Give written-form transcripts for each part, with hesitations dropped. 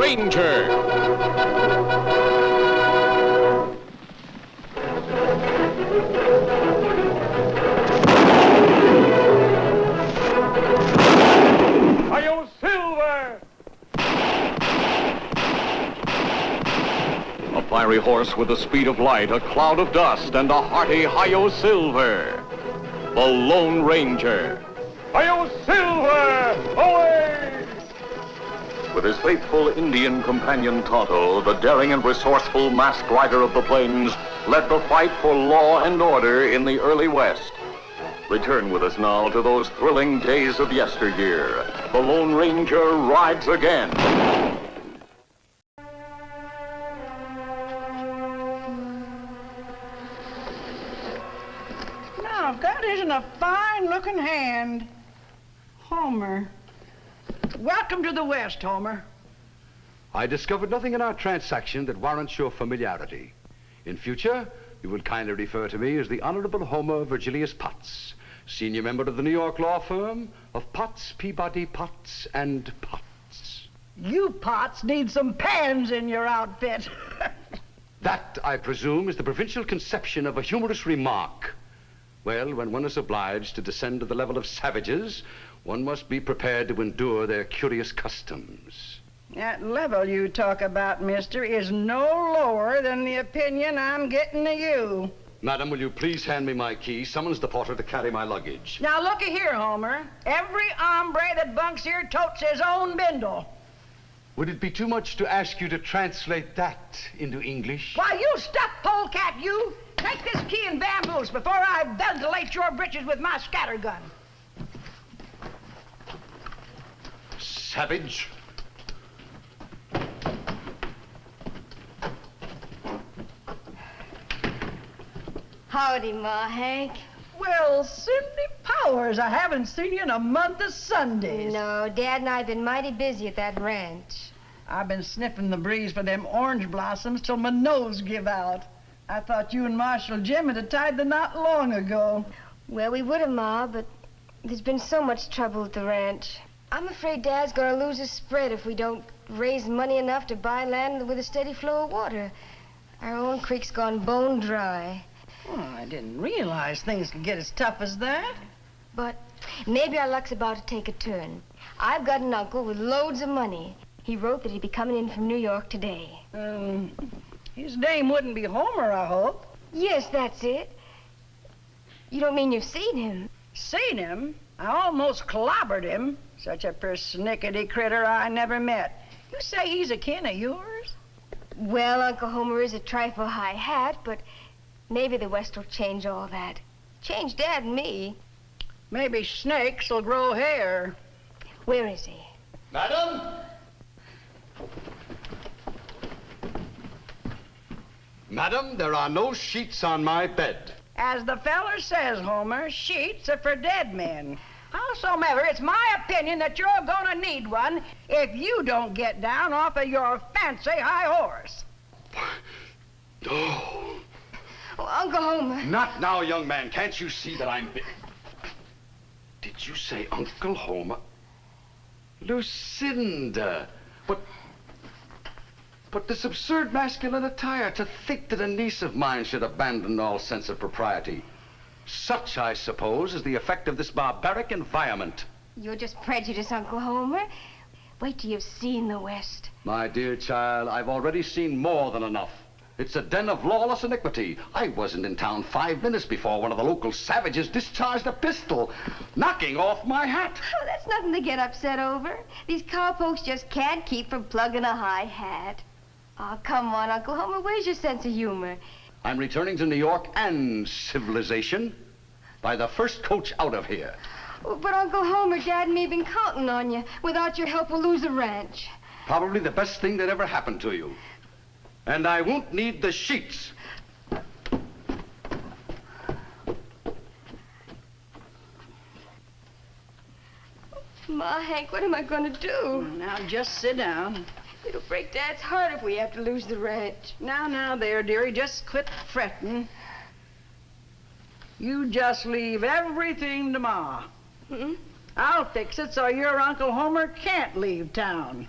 Ranger. Hi-yo, Silver! A fiery horse with the speed of light, a cloud of dust, and a hearty hi-yo Silver. The Lone Ranger. Hi-yo, Silver! Away! With his faithful Indian companion Tonto, the daring and resourceful masked rider of the plains led the fight for law and order in the early West. Return with us now to those thrilling days of yesteryear. The Lone Ranger rides again. Now, that isn't a fine-looking hand. Homer. Welcome to the West, Homer. I discovered nothing in our transaction that warrants your familiarity. In future, you will kindly refer to me as the Honorable Homer Virgilius Potts, senior member of the New York law firm of Potts, Peabody, Potts, and Potts. You Potts need some pans in your outfit. That, I presume, is the provincial conception of a humorous remark. Well, when one is obliged to descend to the level of savages, one must be prepared to endure their curious customs. That level you talk about, mister, is no lower than the opinion I'm getting of you. Madam, will you please hand me my key? Summons the porter to carry my luggage. Now, looky here, Homer. Every hombre that bunks here totes his own bindle. Would it be too much to ask you to translate that into English? Why, you stuffed polecat, you! Take this key and vamoose before I ventilate your britches with my scattergun. Savage. Howdy, Ma Hank. Well, Cindy Powers, I haven't seen you in a month of Sundays. No, Dad and I have been mighty busy at that ranch. I've been sniffing the breeze for them orange blossoms till my nose give out. I thought you and Marshal Jim had tied the knot long ago. Well, we would have, Ma, but there's been so much trouble at the ranch. I'm afraid Dad's gonna lose his spread if we don't raise money enough to buy land with a steady flow of water. Our own creek's gone bone dry. Oh, I didn't realize things could get as tough as that. But maybe our luck's about to take a turn. I've got an uncle with loads of money. He wrote that he'd be coming in from New York today. His name wouldn't be Homer, I hope. Yes, that's it. You don't mean you've seen him? Seen him? I almost clobbered him. Such a persnickety critter I never met. You say he's a kin of yours? Well, Uncle Homer is a trifle high hat, but maybe the West will change all that. Change Dad and me. Maybe snakes will grow hair. Where is he? Madam? Madam, there are no sheets on my bed. As the feller says, Homer, sheets are for dead men. Howsomever, it's my opinion that you're gonna need one if you don't get down off of your fancy high horse. Oh. Oh, Uncle Homer. Not now, young man. Can't you see that I'm... Did you say Uncle Homer? Lucinda. But this absurd masculine attire, to think that a niece of mine should abandon all sense of propriety. Such, I suppose, is the effect of this barbaric environment. You're just prejudiced, Uncle Homer. Wait till you've seen the West. My dear child, I've already seen more than enough. It's a den of lawless iniquity. I wasn't in town 5 minutes before one of the local savages discharged a pistol, knocking off my hat. Oh, that's nothing to get upset over. These cowpokes just can't keep from plugging a high hat. Oh, come on, Uncle Homer. Where's your sense of humor? I'm returning to New York and civilization by the first coach out of here. Oh, but Uncle Homer, Dad and me have been counting on you. Without your help, we'll lose the ranch. Probably the best thing that ever happened to you. And I won't need the sheets. Ma, Hank, what am I going to do? Now, just sit down. It'll break Dad's heart if we have to lose the ranch. Now, there, dearie, just quit fretting. You just leave everything to Ma. Hmm? I'll fix it so your Uncle Homer can't leave town.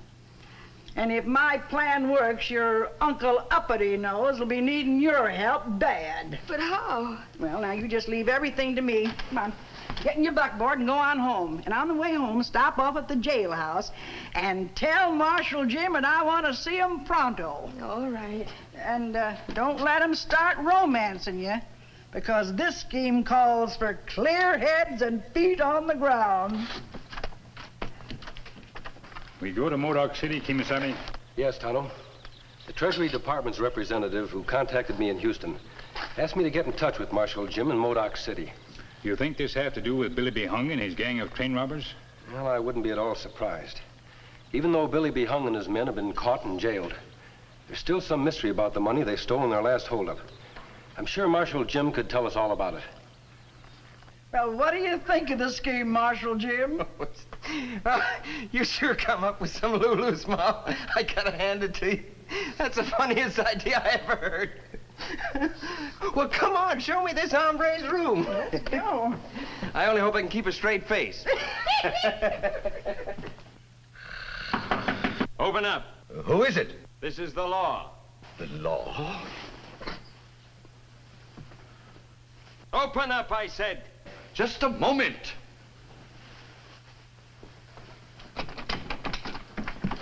And if my plan works, your Uncle Uppity Nose will be needing your help bad. But how? Well, now you just leave everything to me. Come on, get in your buckboard and go on home. And on the way home, stop off at the jailhouse and tell Marshal Jim that I want to see him pronto. All right. And don't let him start romancing you, because this scheme calls for clear heads and feet on the ground. We go to Mordock City, Kemo Sabe? Yes, Tonto. The Treasury Department's representative who contacted me in Houston asked me to get in touch with Marshal Jim in Mordock City. You think this have to do with Billy B. Hung and his gang of train robbers? Well, I wouldn't be at all surprised. Even though Billy B. Hung and his men have been caught and jailed, there's still some mystery about the money they stole in their last holdup. I'm sure Marshal Jim could tell us all about it. Well, what do you think of the scheme, Marshal Jim? You sure come up with some Lulu's, Ma. I gotta hand it to you. That's the funniest idea I ever heard. Well, come on, show me this hombre's room. Let's go. I only hope I can keep a straight face. Open up. Who is it? This is the law. The law? Open up, I said. Just a moment.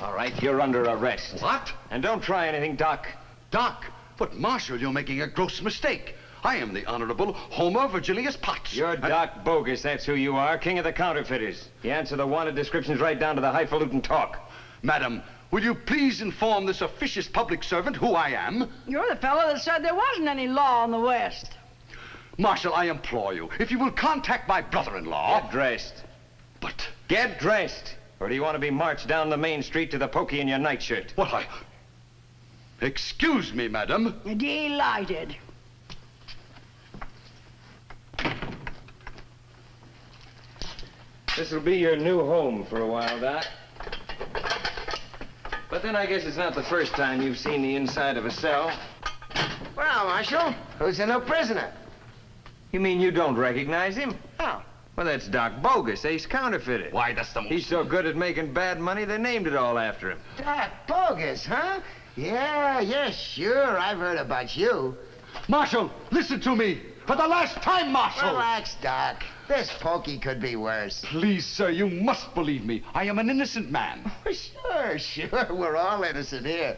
All right, you're under arrest. What? And don't try anything, Doc. Doc, but Marshal, you're making a gross mistake. I am the Honorable Homer Virgilius Potts. You're Doc Bogus, that's who you are, king of the counterfeiters. You answer the wanted descriptions right down to the highfalutin talk. Madam, will you please inform this officious public servant who I am? You're the fellow that said there wasn't any law in the West. Marshal, I implore you, if you will contact my brother-in-law... Get dressed. But... Get dressed. Or do you want to be marched down the main street to the pokey in your nightshirt? What, Excuse me, madam. Delighted. This'll be your new home for a while, Doc. But then I guess it's not the first time you've seen the inside of a cell. Well, Marshal, who's the new prisoner? You mean you don't recognize him? Oh. Well, that's Doc Bogus, ace counterfeiter. Why, that's the most... He's so good at making bad money, they named it all after him. Doc Bogus, huh? Yeah, sure. I've heard about you. Marshal, listen to me. For the last time, Marshal. Relax, Doc. This pokey could be worse. Please, sir, you must believe me. I am an innocent man. Sure. We're all innocent here.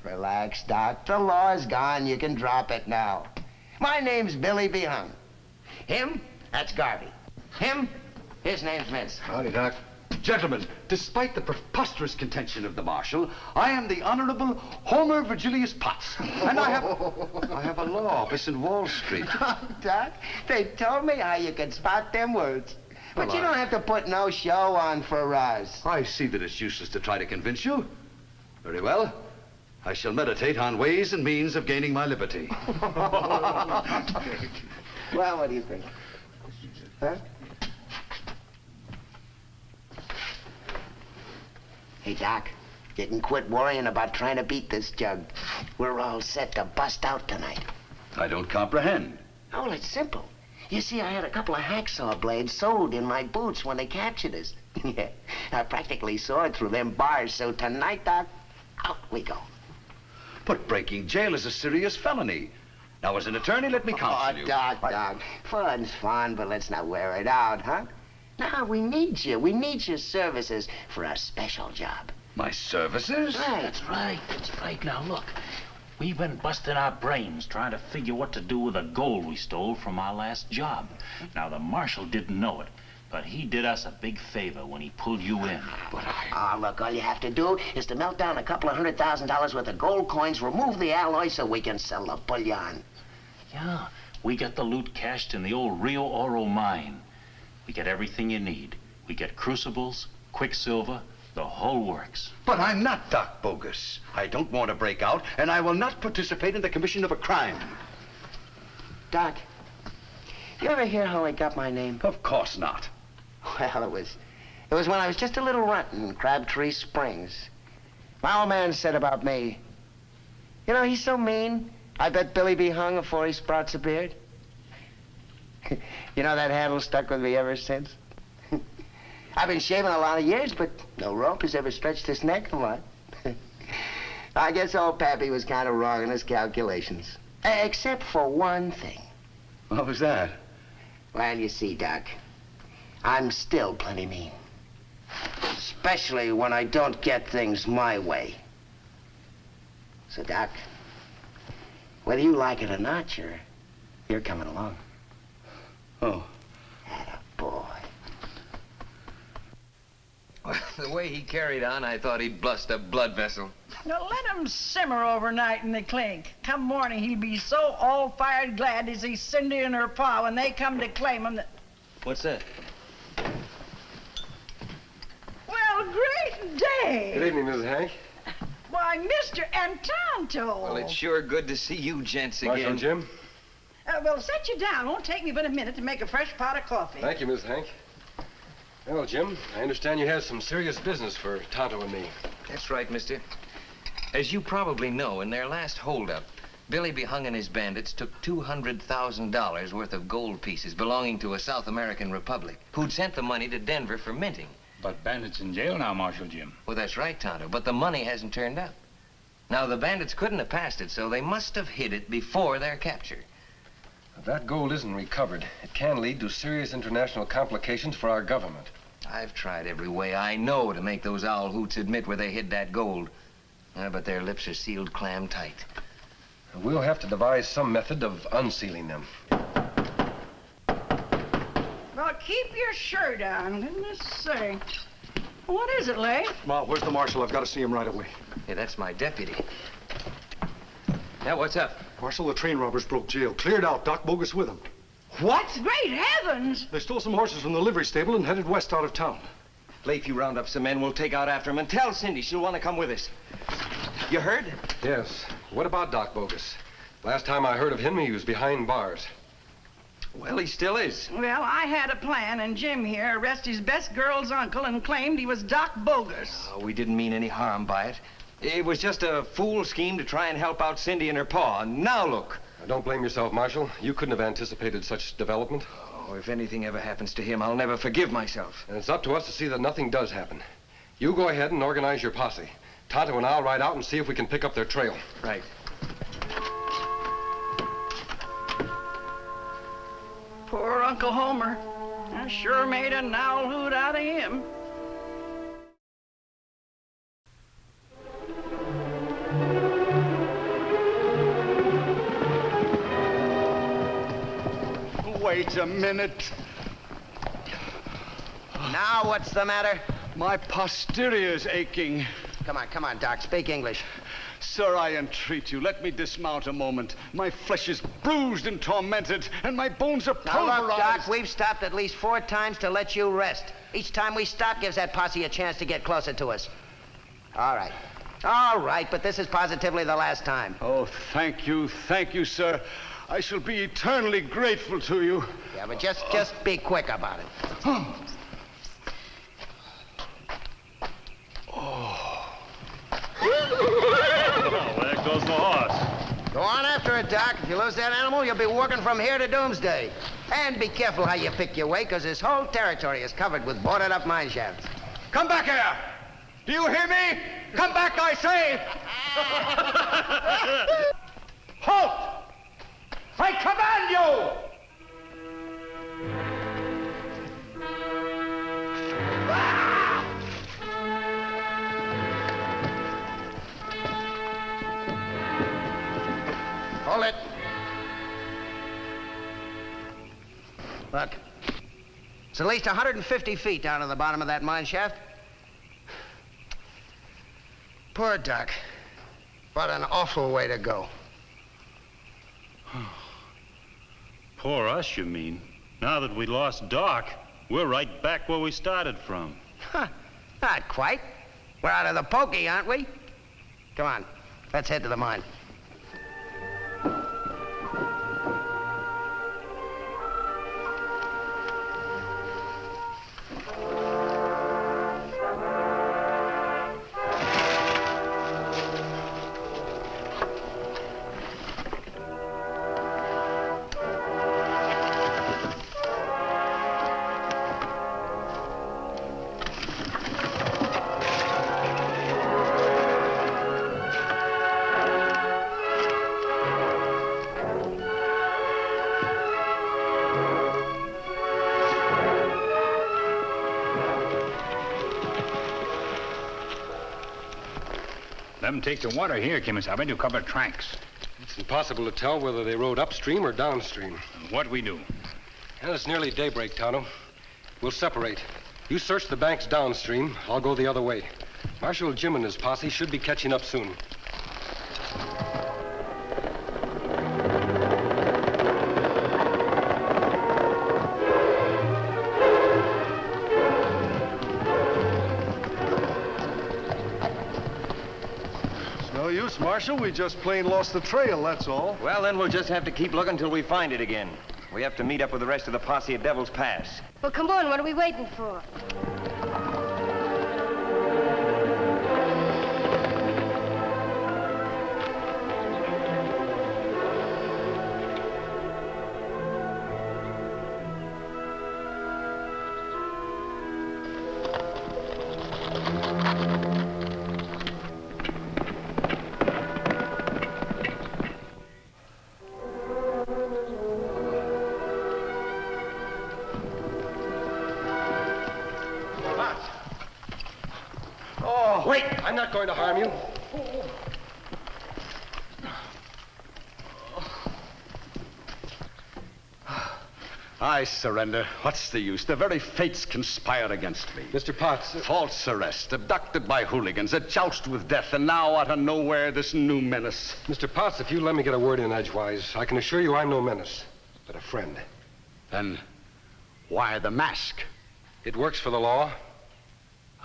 Relax, Doc. The law's gone. You can drop it now. My name's Billy B. Hung. Him, that's Garvey. Him, his name's Vince. Howdy, Doc. Gentlemen, despite the preposterous contention of the Marshal, I am the Honorable Homer Virgilius Potts. And I have a law office in Wall Street. Doc, they told me how you could spot them words. But Well, you don't have to put no show on for us. I see that it's useless to try to convince you. Very well. I shall meditate on ways and means of gaining my liberty. Well, what do you think? Huh? Hey, Doc, you can quit worrying about trying to beat this jug. We're all set to bust out tonight. I don't comprehend. Oh, well, it's simple. You see, I had a couple of hacksaw blades sewed in my boots when they captured us. Yeah, I practically sawed through them bars, so tonight, Doc, out we go. But breaking jail is a serious felony. Now, as an attorney, let me counsel you. Doc, fun's fun, but let's not wear it out, huh? Now, we need you. We need your services for a special job. My services? Right. That's right. Now, look. We've been busting our brains trying to figure what to do with the gold we stole from our last job. Now, the Marshal didn't know it, but he did us a big favor when he pulled you in. Look, all you have to do is to melt down a couple of $100,000 worth of gold coins, remove the alloy so we can sell the bullion. Yeah, we got the loot cached in the old Rio Oro mine. We get everything you need. We get crucibles, quicksilver, the whole works. But I'm not Doc Bogus. I don't want to break out, and I will not participate in the commission of a crime. Doc, you ever hear how I got my name? Of course not. Well, it was when I was just a little runt in Crabtree Springs. My old man said about me, you know, he's so mean, I bet Billy B. Hung before he sprouts a beard. You know, that handle stuck with me ever since. I've been shaving a lot of years, but no rope has ever stretched his neck a lot. I guess old Pappy was kind of wrong in his calculations. Except for one thing. What was that? Well, you see, Doc, I'm still plenty mean. Especially when I don't get things my way. So, Doc, whether you like it or not, you're coming along. Oh. Attaboy. Well, the way he carried on, I thought he'd bust a blood vessel. Now let him simmer overnight in the clink. Come morning, he'll be so all-fired glad to see Cindy and her pa when they come to claim him that... What's that? Well, great day! Good evening, Mrs. Hank. Why, Mr. and Tonto! Well, it's sure good to see you gents again. Marshal Jim. Well, set you down. Won't take me but a minute to make a fresh pot of coffee. Thank you, Mrs. Hank. Well, Jim, I understand you have some serious business for Tonto and me. That's right, mister. As you probably know, in their last holdup, Billy Behung and his bandits took $200,000 worth of gold pieces belonging to a South American republic who'd sent the money to Denver for minting. But Bandit's in jail now, Marshal Jim. Well, that's right, Tonto, but the money hasn't turned up. Now, the bandits couldn't have passed it, so they must have hid it before their capture. If that gold isn't recovered, it can lead to serious international complications for our government. I've tried every way I know to make those owl hoots admit where they hid that gold. But their lips are sealed clam tight. We'll have to devise some method of unsealing them. Well, keep your shirt on. Goodness sake. What is it, Leigh? Ma, where's the marshal? I've got to see him right away. Yeah, that's my deputy. Now, what's up? Marshal, the train robbers broke jail. Cleared out. Doc Bogus with them. What? Great heavens! They stole some horses from the livery stable and headed west out of town. Leigh, if you round up some men, we'll take out after him. And tell Cindy she'll want to come with us. You heard? Yes. What about Doc Bogus? Last time I heard of him, he was behind bars. Well, he still is. Well, I had a plan, and Jim here arrested his best girl's uncle and claimed he was Doc Bogus. Oh, we didn't mean any harm by it. It was just a fool scheme to try and help out Cindy and her pa. Now look. Now, don't blame yourself, Marshal. You couldn't have anticipated such development. Oh, if anything ever happens to him, I'll never forgive myself. And it's up to us to see that nothing does happen. You go ahead and organize your posse. Tonto and I'll ride out and see if we can pick up their trail. Right. Poor Uncle Homer. I sure made an owl hoot out of him. Wait a minute. Now, what's the matter? My posterior's aching. Come on, Doc. Speak English. Sir, I entreat you, let me dismount a moment. My flesh is bruised and tormented, and my bones are Now, pulverized. look, Doc, we've stopped at least 4 times to let you rest. Each time we stop gives that posse a chance to get closer to us. All right, but this is positively the last time. Oh, thank you, sir. I shall be eternally grateful to you. Yeah, but just be quick about it. Oh, there goes the horse. Go on after it, Doc. If you lose that animal, you'll be walking from here to doomsday. And be careful how you pick your way, because this whole territory is covered with boarded-up mine shafts. Come back here! Do you hear me? Come back, I say! Halt! I command you! Hold it. Look, it's at least 150 feet down to the bottom of that mine shaft. Poor Doc. What an awful way to go. Poor us, you mean? Now that we lost Doc, we're right back where we started from. Huh. Not quite. We're out of the pokey, aren't we? Come on, let's head to the mine. them take the water here, Kemo Sabe, to cover tracks. It's impossible to tell whether they rode upstream or downstream. What we do? And it's nearly daybreak, Tonto. We'll separate. You search the banks downstream. I'll go the other way. Marshal Jim and his posse should be catching up soon. No use, Marshal. We just plain lost the trail, that's all. Well, then we'll just have to keep looking till we find it again. We have to meet up with the rest of the posse at Devil's Pass. Well, come on. What are we waiting for? Wait! I'm not going to harm you. I surrender. What's the use? The very fates conspire against me. Mr. Potts. False arrest, abducted by hooligans, a joust with death, and now out of nowhere, this new menace. Mr. Potts, if you let me get a word in edgewise, I can assure you I'm no menace, but a friend. Then why the mask? It works for the law.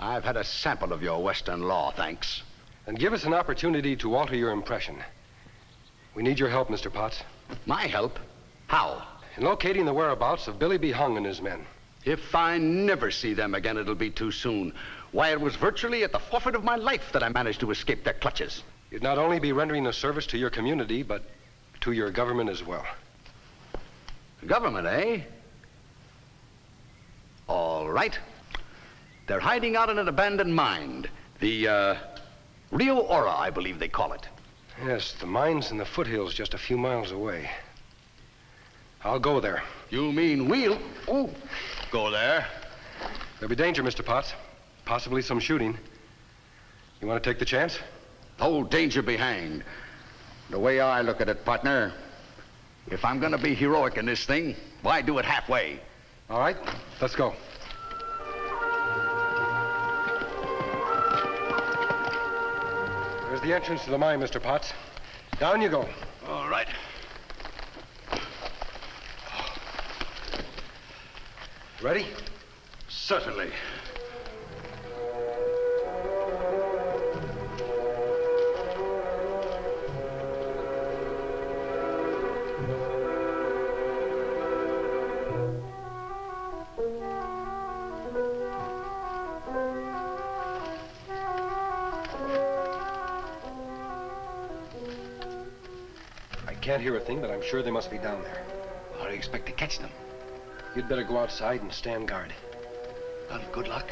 I've had a sample of your Western law, thanks. And give us an opportunity to alter your impression. We need your help, Mr. Potts. My help? How? In locating the whereabouts of Billy B. Hung and his men. If I never see them again, it'll be too soon. Why, it was virtually at the forfeit of my life that I managed to escape their clutches. You'd not only be rendering a service to your community, but to your government as well. Government, eh? All right. They're hiding out in an abandoned mine. The, Rio Ora, I believe they call it. Yes, the mine's in the foothills just a few miles away. I'll go there. You mean we'll... Oh, go there? There'll be danger, Mr. Potts. Possibly some shooting. You want to take the chance? Oh, danger be hanged. The way I look at it, partner, if I'm going to be heroic in this thing, why do it halfway? All right, let's go. There's the entrance to the mine, Mr. Potts. Down you go. All right. Ready? Certainly. I can't hear a thing, but I'm sure they must be down there. How do you expect to catch them? You'd better go outside and stand guard. Well, good luck.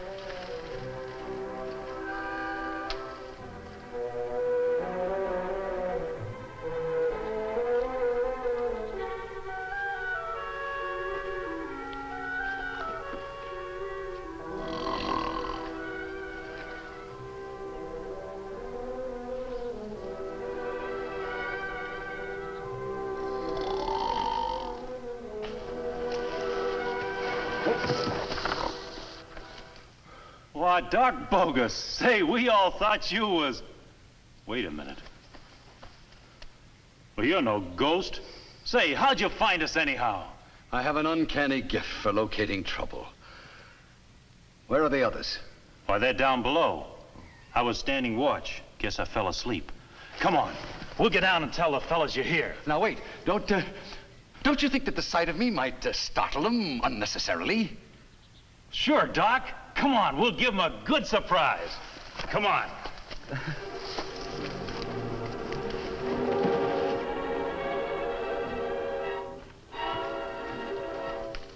Why, Doc Bogus, say, we all thought you was... Wait a minute. Well, you're no ghost. Say, how'd you find us anyhow? I have an uncanny gift for locating trouble. Where are the others? Why, they're down below. I was standing watch. Guess I fell asleep. Come on. We'll get down and tell the fellas you're here. Now, wait. Don't you think that the sight of me might startle them unnecessarily? Sure, Doc. Come on, we'll give them a good surprise. Come on.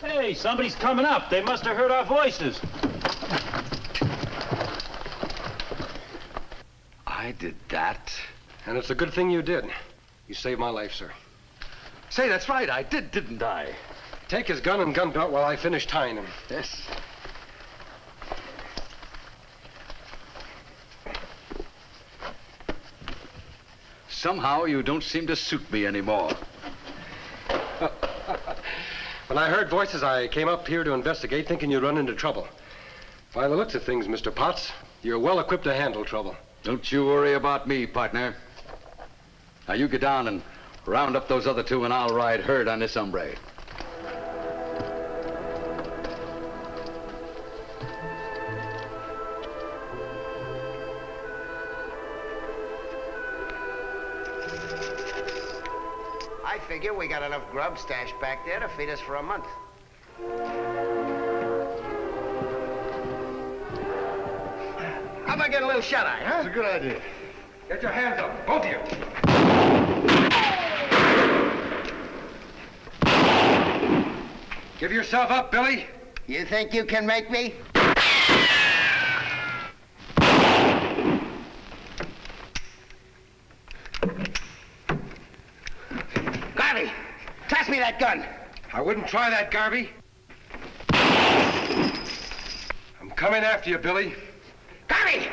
Hey, somebody's coming up. They must have heard our voices. I did that. And it's a good thing you did. You saved my life, sir. Say, that's right. I did, didn't I? Take his gun and gun belt while I finish tying him. Yes. Somehow you don't seem to suit me anymore. When I heard voices, I came up here to investigate, thinking you'd run into trouble. By the looks of things, Mr. Potts, you're well equipped to handle trouble. Don't you worry about me, partner. Now you get down and round up those other two and I'll ride herd on this hombre. I figure we got enough grub stashed back there to feed us for a month. How about getting a little shut-eye, huh? That's a good idea. Get your hands up, both of you. Give yourself up, Billy. You think you can make me? Garvey, toss me that gun. I wouldn't try that, Garvey. I'm coming after you, Billy. Garvey!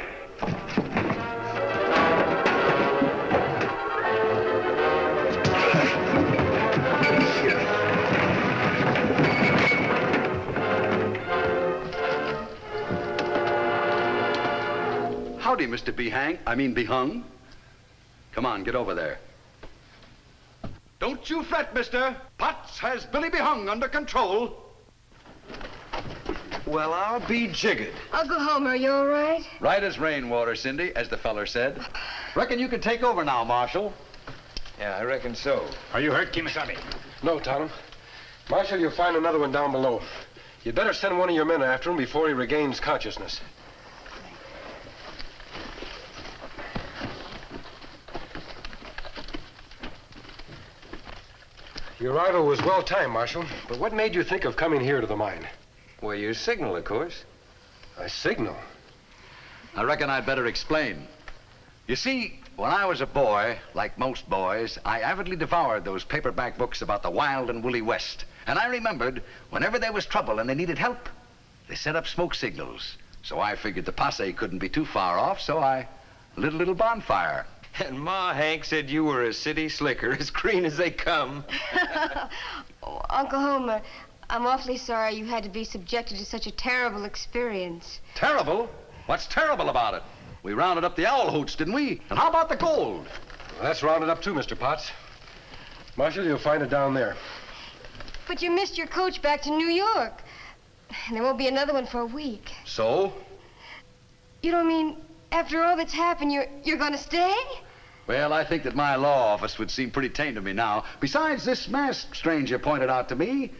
Howdy, Mr. Behung. Come on, get over there. Don't you fret, mister. Potts has Billy Behung under control. Well, I'll be jiggered. Uncle Homer, you all right? Right as rainwater, Cindy, as the feller said. Reckon you can take over now, Marshal. Yeah, I reckon so. Are you hurt, Kemo Sabe? No, Tonto. Marshal, you'll find another one down below. You'd better send one of your men after him before he regains consciousness. Your arrival was well timed, Marshal. But what made you think of coming here to the mine? Well, your signal, of course. A signal? I reckon I'd better explain. You see, when I was a boy, like most boys, I avidly devoured those paperback books about the wild and woolly West. And I remembered, whenever there was trouble and they needed help, they set up smoke signals. So I figured the posse couldn't be too far off, so I lit a little bonfire. And Ma Hank said you were a city slicker, as green as they come. Oh, Uncle Homer, I'm awfully sorry you had to be subjected to such a terrible experience. Terrible? What's terrible about it? We rounded up the owl hoots, didn't we? And how about the gold? Well, that's rounded up too, Mr. Potts. Marshal, you'll find it down there. But you missed your coach back to New York. And there won't be another one for a week. So? You don't mean after all that's happened, you're gonna stay? Well, I think that my law office would seem pretty tame to me now. Besides, this masked stranger pointed out to me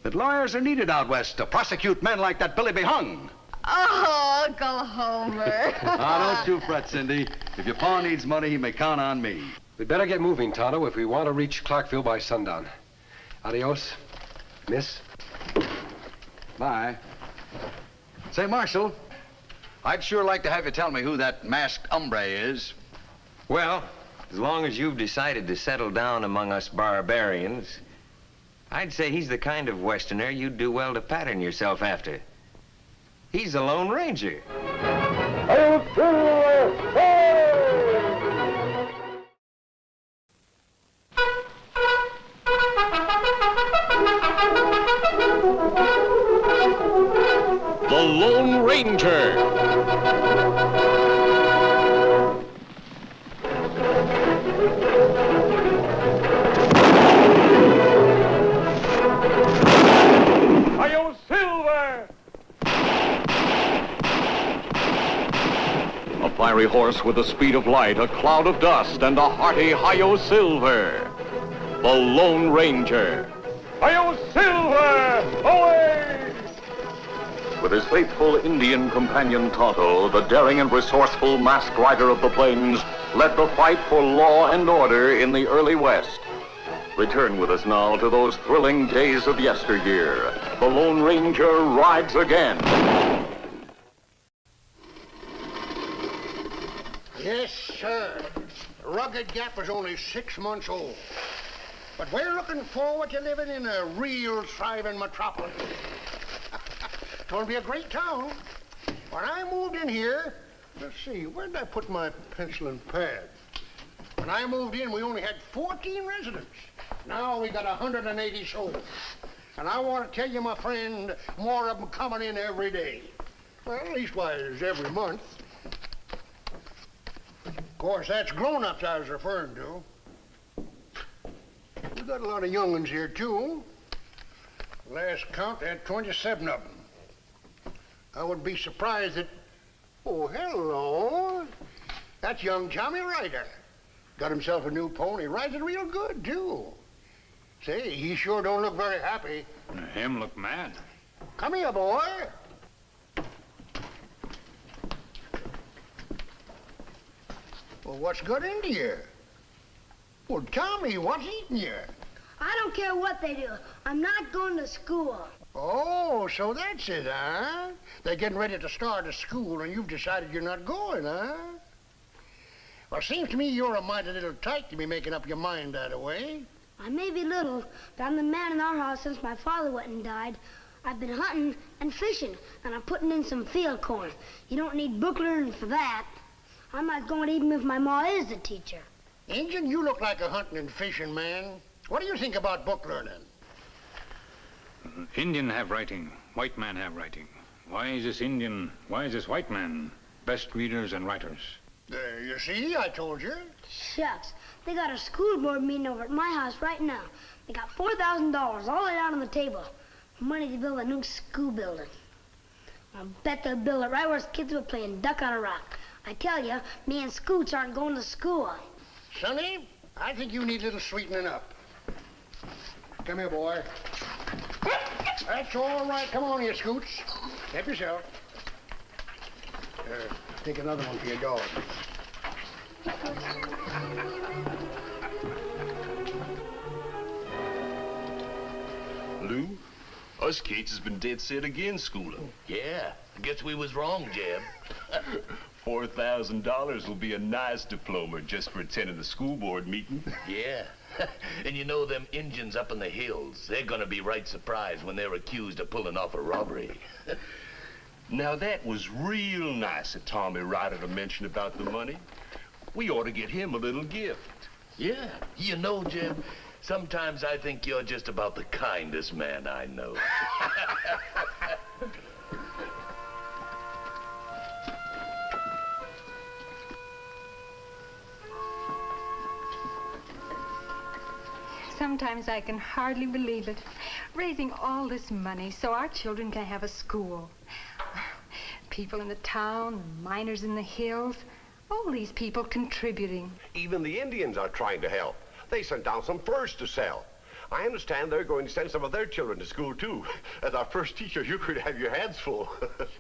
that lawyers are needed out west to prosecute men like that Billy Behung. Oh, Uncle Homer. Now, don't you fret, Cindy. If your pa needs money, he may count on me. We'd better get moving, Tonto, if we want to reach Clarkville by sundown. Adios, miss. Bye. Say, Marshal, I'd sure like to have you tell me who that masked hombre is. Well, as long as you've decided to settle down among us barbarians, I'd say he's the kind of Westerner you'd do well to pattern yourself after. He's the Lone Ranger. The Lone Ranger. Hi-yo, Silver! A fiery horse with the speed of light, a cloud of dust, and a hearty hi-yo Silver. The Lone Ranger. Hi-yo, Silver! Away! With his faithful Indian companion Tonto, the daring and resourceful masked rider of the plains led the fight for law and order in the early West. Return with us now to those thrilling days of yesteryear. The Lone Ranger rides again. Yes, sir. Rugged Gap is only 6 months old. But we're looking forward to living in a real thriving metropolis. It's going to be a great town. When I moved in here, let's see, where did I put my pencil and pad? When I moved in, we only had 14 residents. Now we got 180 souls. And I want to tell you, my friend, more of them coming in every day. Well, leastwise, every month. Of course, that's grown-ups I was referring to. We got a lot of young'uns here, too. Last count, they had 27 of them. I wouldn't be surprised that... Oh, hello. That's young Tommy Ryder. Got himself a new pony. Rides it real good, too. Say, he sure don't look very happy. Him look mad. Come here, boy. Well, what's got into you? Well, Tommy, what's eating you? I don't care what they do. I'm not going to school. Oh, so that's it, huh? They're getting ready to start a school, and you've decided you're not going, huh? Well, seems to me you're a mighty little tyke to be making up your mind that way. I may be little, but I'm the man in our house since my father went and died. I've been hunting and fishing, and I'm putting in some field corn. You don't need book learning for that. I'm not going even if my ma is the teacher. Injun, you look like a hunting and fishing man. What do you think about book learning? Indian have writing, white man have writing. Why is this white man best readers and writers? You see, I told you. Shucks. They got a school board meeting over at my house right now. They got $4,000 all laid out on the table. Money to build a new school building. I bet they'll build it right where kids were playing duck on a rock. I tell you, me and Scoots aren't going to school. Sonny, I think you need a little sweetening up. Come here, boy. That's all right. Come on here, Scoots. Help yourself. Take another one for your dog. Lou, us kids has been dead set against schooling. Yeah, I guess we was wrong, Jeb. $4,000 will be a nice diploma just for attending the school board meeting. Yeah, and you know them Injuns up in the hills, they're gonna be right surprised when they're accused of pulling off a robbery. Now that was real nice of Tommy Ryder to mention about the money. We ought to get him a little gift. Yeah, you know, Jeb, sometimes I think you're just about the kindest man I know. Sometimes I can hardly believe it. Raising all this money so our children can have a school. People in the town, miners in the hills, all these people contributing. Even the Indians are trying to help. They sent down some furs to sell. I understand they're going to send some of their children to school, too. As our first teacher, you could have your hands full.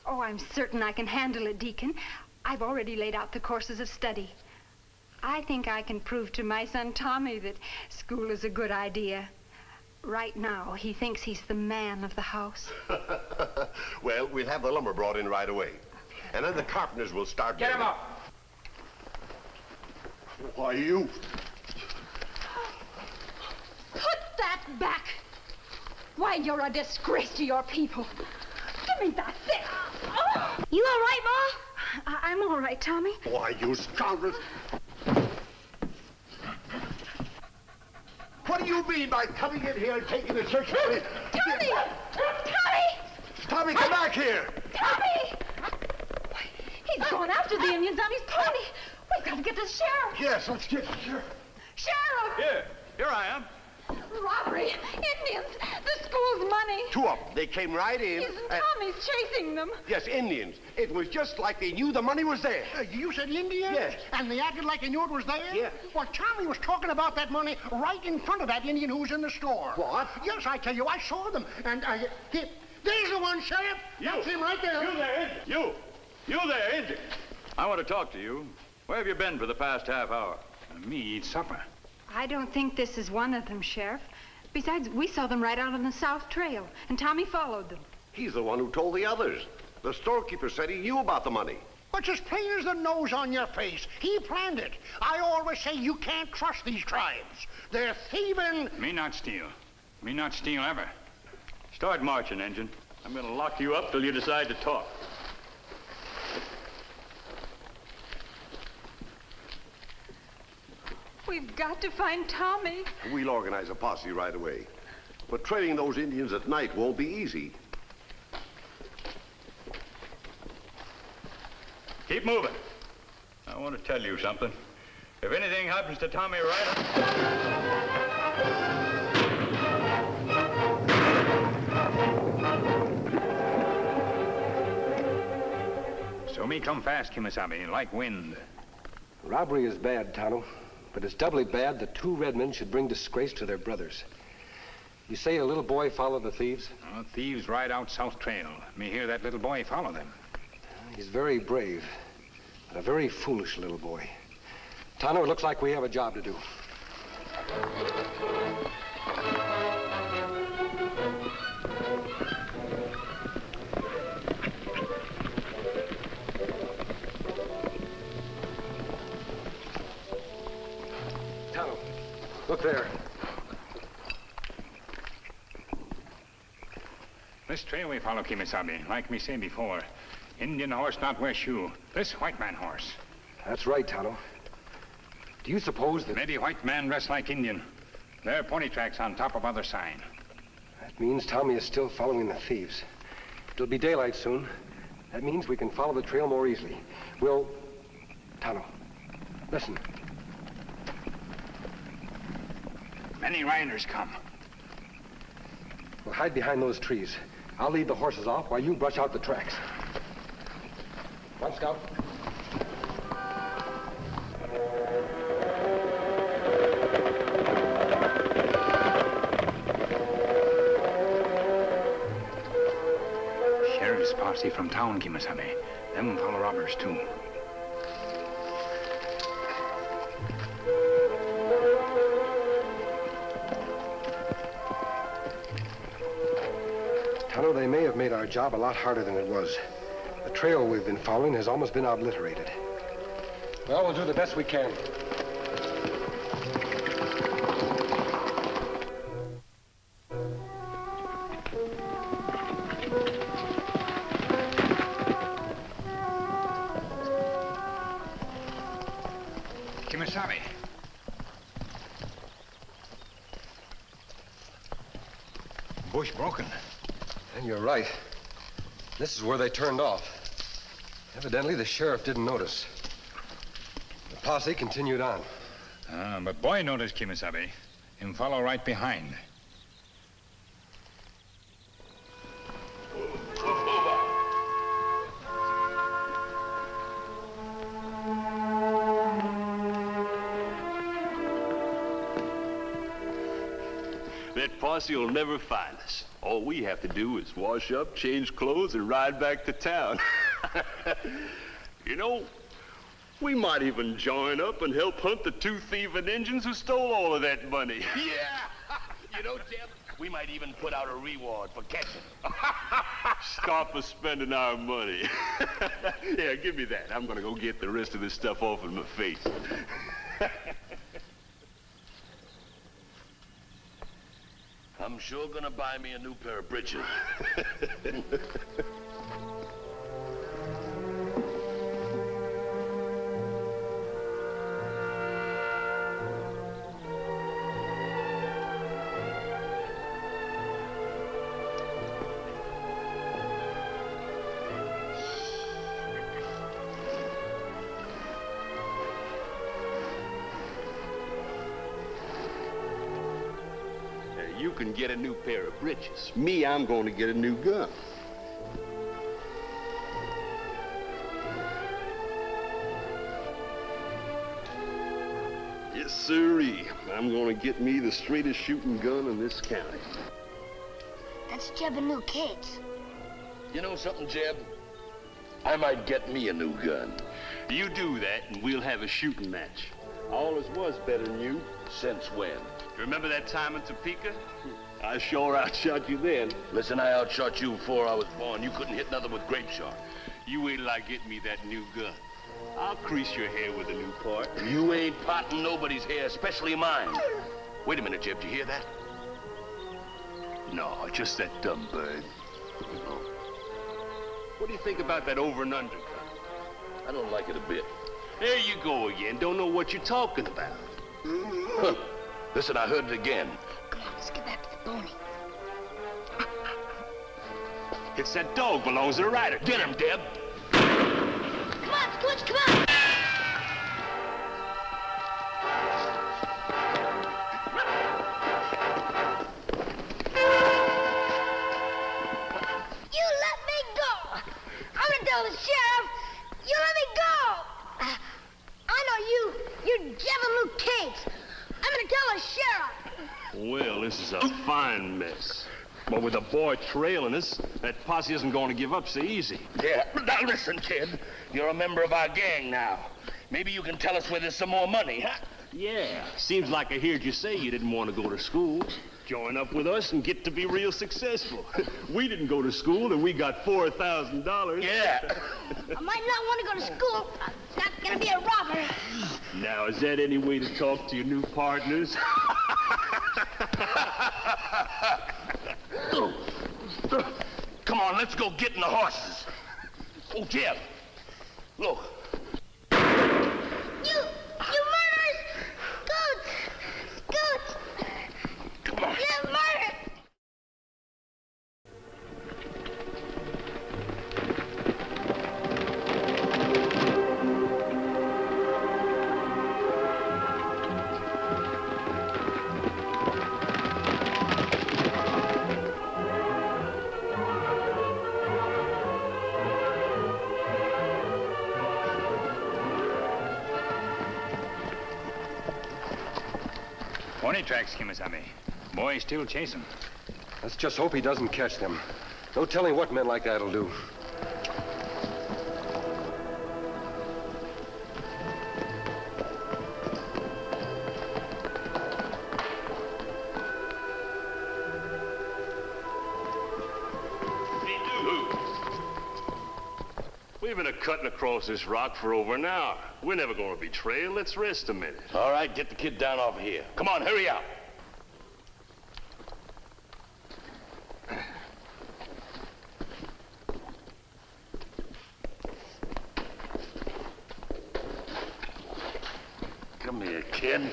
Oh, I'm certain I can handle it, Deacon. I've already laid out the courses of study. I think I can prove to my son Tommy that school is a good idea. Right now, he thinks he's the man of the house. Well, we'll have the lumber brought in right away. And then the carpenters will start... Get him up! Why, you... Put that back! Why, you're a disgrace to your people. Give me that thing. Oh. You all right, Ma? I'm all right, Tommy. Why, you scoundrels! What do you mean by coming in here and taking the search for me? Tommy! Tommy! Tommy, come back here! Tommy! He's going after the Indians on his pony. We've got to get to the sheriff. Yes, let's get the sheriff. Sheriff! Here I am. Robbery! Indians! The school's money! Two of them. They came right in. Isn't Tommy's chasing them? Yes, Indians. It was just like they knew the money was there. You said Indians? Yes. And they acted like they knew it was there? Yes. Well, Tommy was talking about that money right in front of that Indian who was in the store. What? Yes, I tell you, I saw them. And there's the one, Sheriff. That's him right there. You there, Indian. You there, Indian. I want to talk to you. Where have you been for the past half hour? And me eat supper. I don't think this is one of them, Sheriff. Besides, we saw them right out on the South Trail, and Tommy followed them. He's the one who told the others. The storekeeper said he knew about the money. But as plain as the nose on your face, he planned it. I always say you can't trust these tribes. They're thieving. Me not steal. Me not steal ever. Start marching, Injun. I'm going to lock you up till you decide to talk. We've got to find Tommy. We'll organize a posse right away. But trailing those Indians at night won't be easy. Keep moving. I want to tell you something. If anything happens to Tommy Ryder... So me come fast, Kemo Sabe, like wind. Robbery is bad, Tonto. But it's doubly bad that two red men should bring disgrace to their brothers. You say a little boy followed the thieves? Oh, thieves ride out South Trail. Me hear that little boy follow them. He's very brave, but a very foolish little boy. Tonto, it looks like we have a job to do. Tonto, look there. This trail we follow, Kemo Sabe, like me say before. Indian horse not wear shoe. This white man horse. That's right, Tonto. Do you suppose that... Maybe white man dressed like Indian. There are pony tracks on top of other sign. That means Tommy is still following the thieves. It'll be daylight soon. That means we can follow the trail more easily. We'll... Tonto, listen. Many riders come. We'll hide behind those trees. I'll lead the horses off while you brush out the tracks. One Scout. Sheriff's posse from town, Kemo Sabe. Them follow robbers, too. Tonto, they may have made our job a lot harder than it was. The trail we've been following has almost been obliterated. Well, we'll do the best we can. Kemo Sabe. Bush broken. And you're right. This is where they turned off. Evidently, the sheriff didn't notice. The posse continued on. But boy noticed, Kemo Sabe. Him follow right behind. That posse will never find us. All we have to do is wash up, change clothes, and ride back to town. You know, we might even join up and help hunt the two thieving Indians who stole all of that money. Yeah! You know, Jeb, we might even put out a reward for catching. Stop us spending our money. Yeah, give me that. I'm gonna go get the rest of this stuff off of my face. I'm sure gonna buy me a new pair of breeches. You can get a new pair of breeches. Me, I'm going to get a new gun. Yes, sirree. I'm going to get me the straightest shooting gun in this county. That's Jeb and new kids. You know something, Jeb? I might get me a new gun. You do that, and we'll have a shooting match. I always was better than you. Since when? Remember that time in Topeka? I sure outshot you then. Listen, I outshot you before I was born. You couldn't hit nothing with grape shot. You wait till I get me that new gun. I'll crease your hair with a new part. You ain't potting nobody's hair, especially mine. Wait a minute, Jeb. Did you hear that? No, just that dumb bird. What do you think about that over and undercut? I don't like it a bit. There you go again. Don't know what you're talking about. Huh. Listen, I heard it again. Come on, let's get back to the pony. It's that dog belongs to the rider. Get him, Deb. Come on, Scooch, come on! You let me go! I'm gonna tell the sheriff you let me go! I know you Jevin Luke Cates. I'm gonna tell the sheriff. Well, this is a fine mess. But with a boy trailing us, that posse isn't going to give up so easy. Yeah. Now listen, kid. You're a member of our gang now. Maybe you can tell us where there's some more money, huh? Yeah. Seems like I heard you say you didn't want to go to school. Join up with us and get to be real successful. We didn't go to school and we got $4,000. Yeah. I might not want to go to school. I'm not gonna be a robber. Now, is that any way to talk to your new partners? Come on, let's go get in the horses. Oh, Jeb. Look. You murderers! Scoots! Come on. You murdered! Pony tracks, Kemo Sabe. Boy still chasing. Let's just hope he doesn't catch them. No telling what men like that'll do. We've been cutting across this rock for over an hour. We're never going to be trailed. Let's rest a minute. All right, get the kid down off here. Come on, hurry up. Come here, kid.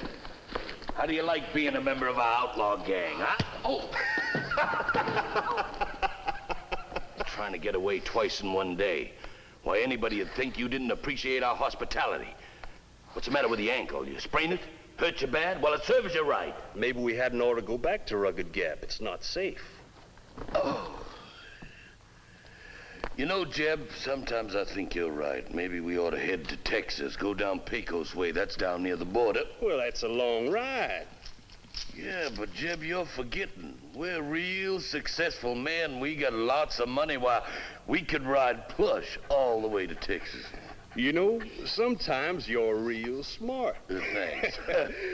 How do you like being a member of our outlaw gang, huh? Oh! Trying to get away twice in one day. Why, anybody would think you didn't appreciate our hospitality. What's the matter with the ankle? You sprain it? Hurt you bad? Well, it serves you right. Maybe we hadn't ought to go back to Rugged Gap. It's not safe. Oh. You know, Jeb, sometimes I think you're right. Maybe we ought to head to Texas, go down Pecos way. That's down near the border. Well, that's a long ride. Yeah, but Jeb, you're forgetting. We're real successful men. We got lots of money. Why, we could ride plush all the way to Texas. You know, sometimes you're real smart. Thanks.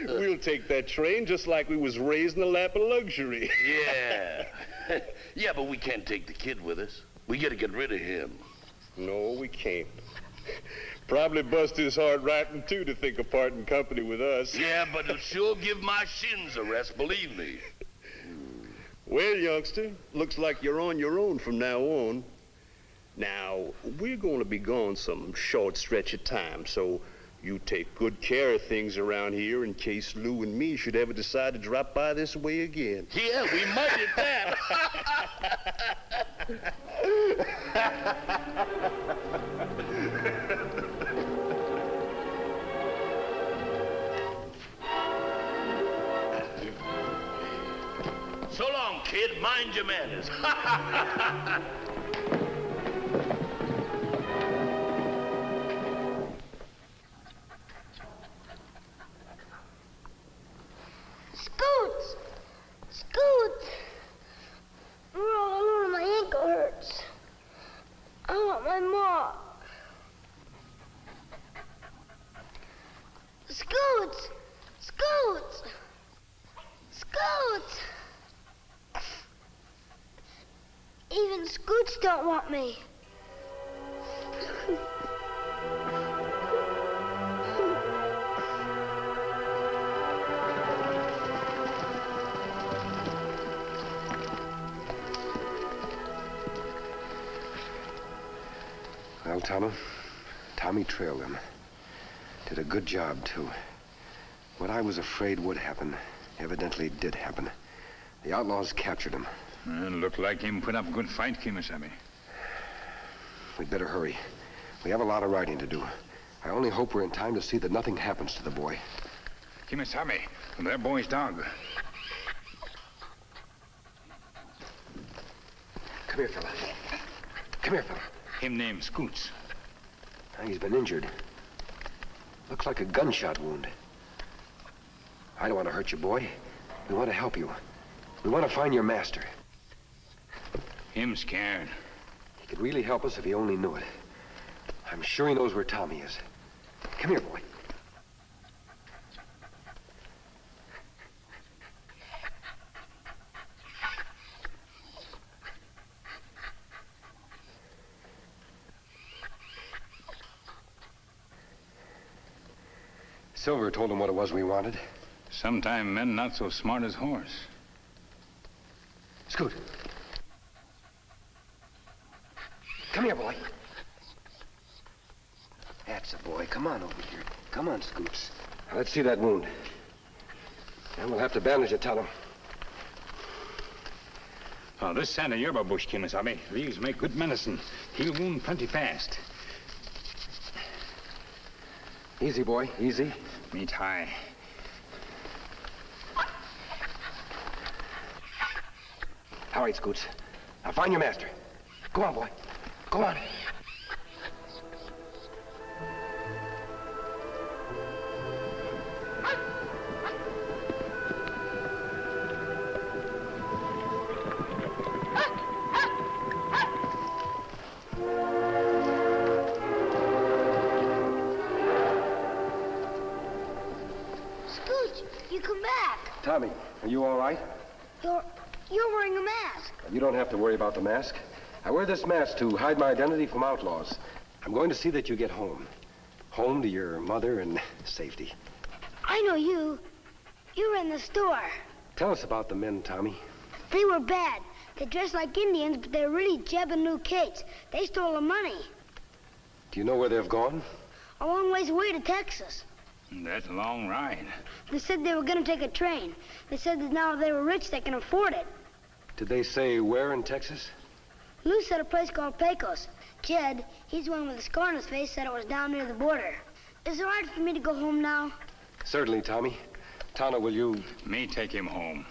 We'll take that train just like we was raised in the lap of luxury. Yeah. Yeah, but we can't take the kid with us. We gotta get rid of him. No, we can't. Probably bust his heart right in two to think of parting company with us. Yeah, but it'll sure give my shins a rest, believe me. Well, youngster, looks like you're on your own from now on. Now, we're going to be gone some short stretch of time, so you take good care of things around here in case Lou and me should ever decide to drop by this way again. Yeah, we might at that. So long, kid. Mind your manners. Scoots! Scoots! We're all alone and my ankle hurts. I want my mom. Scoots! Scoots! Scoots! Even Scoots don't want me. Well, Tommy trailed them. Did a good job, too. What I was afraid would happen evidently did happen. The outlaws captured him. Looked like him put up a good fight, Kemo Sabe. We'd better hurry. We have a lot of riding to do. I only hope we're in time to see that nothing happens to the boy. Kemo Sabe, that boy's dog. Come here, fella. Come here, fella. Him named Scoots. He's been injured. Looks like a gunshot wound. I don't want to hurt you, boy. We want to help you. We want to find your master. Him scared. He could really help us if he only knew it. I'm sure he knows where Tommy is. Come here, boy. Silver told him what it was we wanted. Sometime men not so smart as horse. Scoot. Come here, boy. That's a boy. Come on over here. Come on, Scoots. Now, let's see that wound. And we'll have to bandage it, tell him. Oh, this Santa yerba bush, Kemo Sabe. These make good medicine. Heal wound plenty fast. Easy, boy. Easy. Meat high. All right, Scoots. Now find your master. Go on, boy. Go on. Scooch, you come back. Tommy, are you all right? You're wearing a mask. You don't have to worry about the mask. I wear this mask to hide my identity from outlaws. I'm going to see that you get home. Home to your mother and safety. I know you. You were in the store. Tell us about the men, Tommy. They were bad. They dressed like Indians, but they were really Jeb and Lou Cates. They stole the money. Do you know where they've gone? A long ways away to Texas. That's a long ride. They said they were going to take a train. They said that now if they were rich, they can afford it. Did they say where in Texas? Lou said a place called Pecos. Jed, he's the one with the scar on his face, said it was down near the border. Is it all right for me to go home now? Certainly, Tommy. Tonto, will you... Me take him home.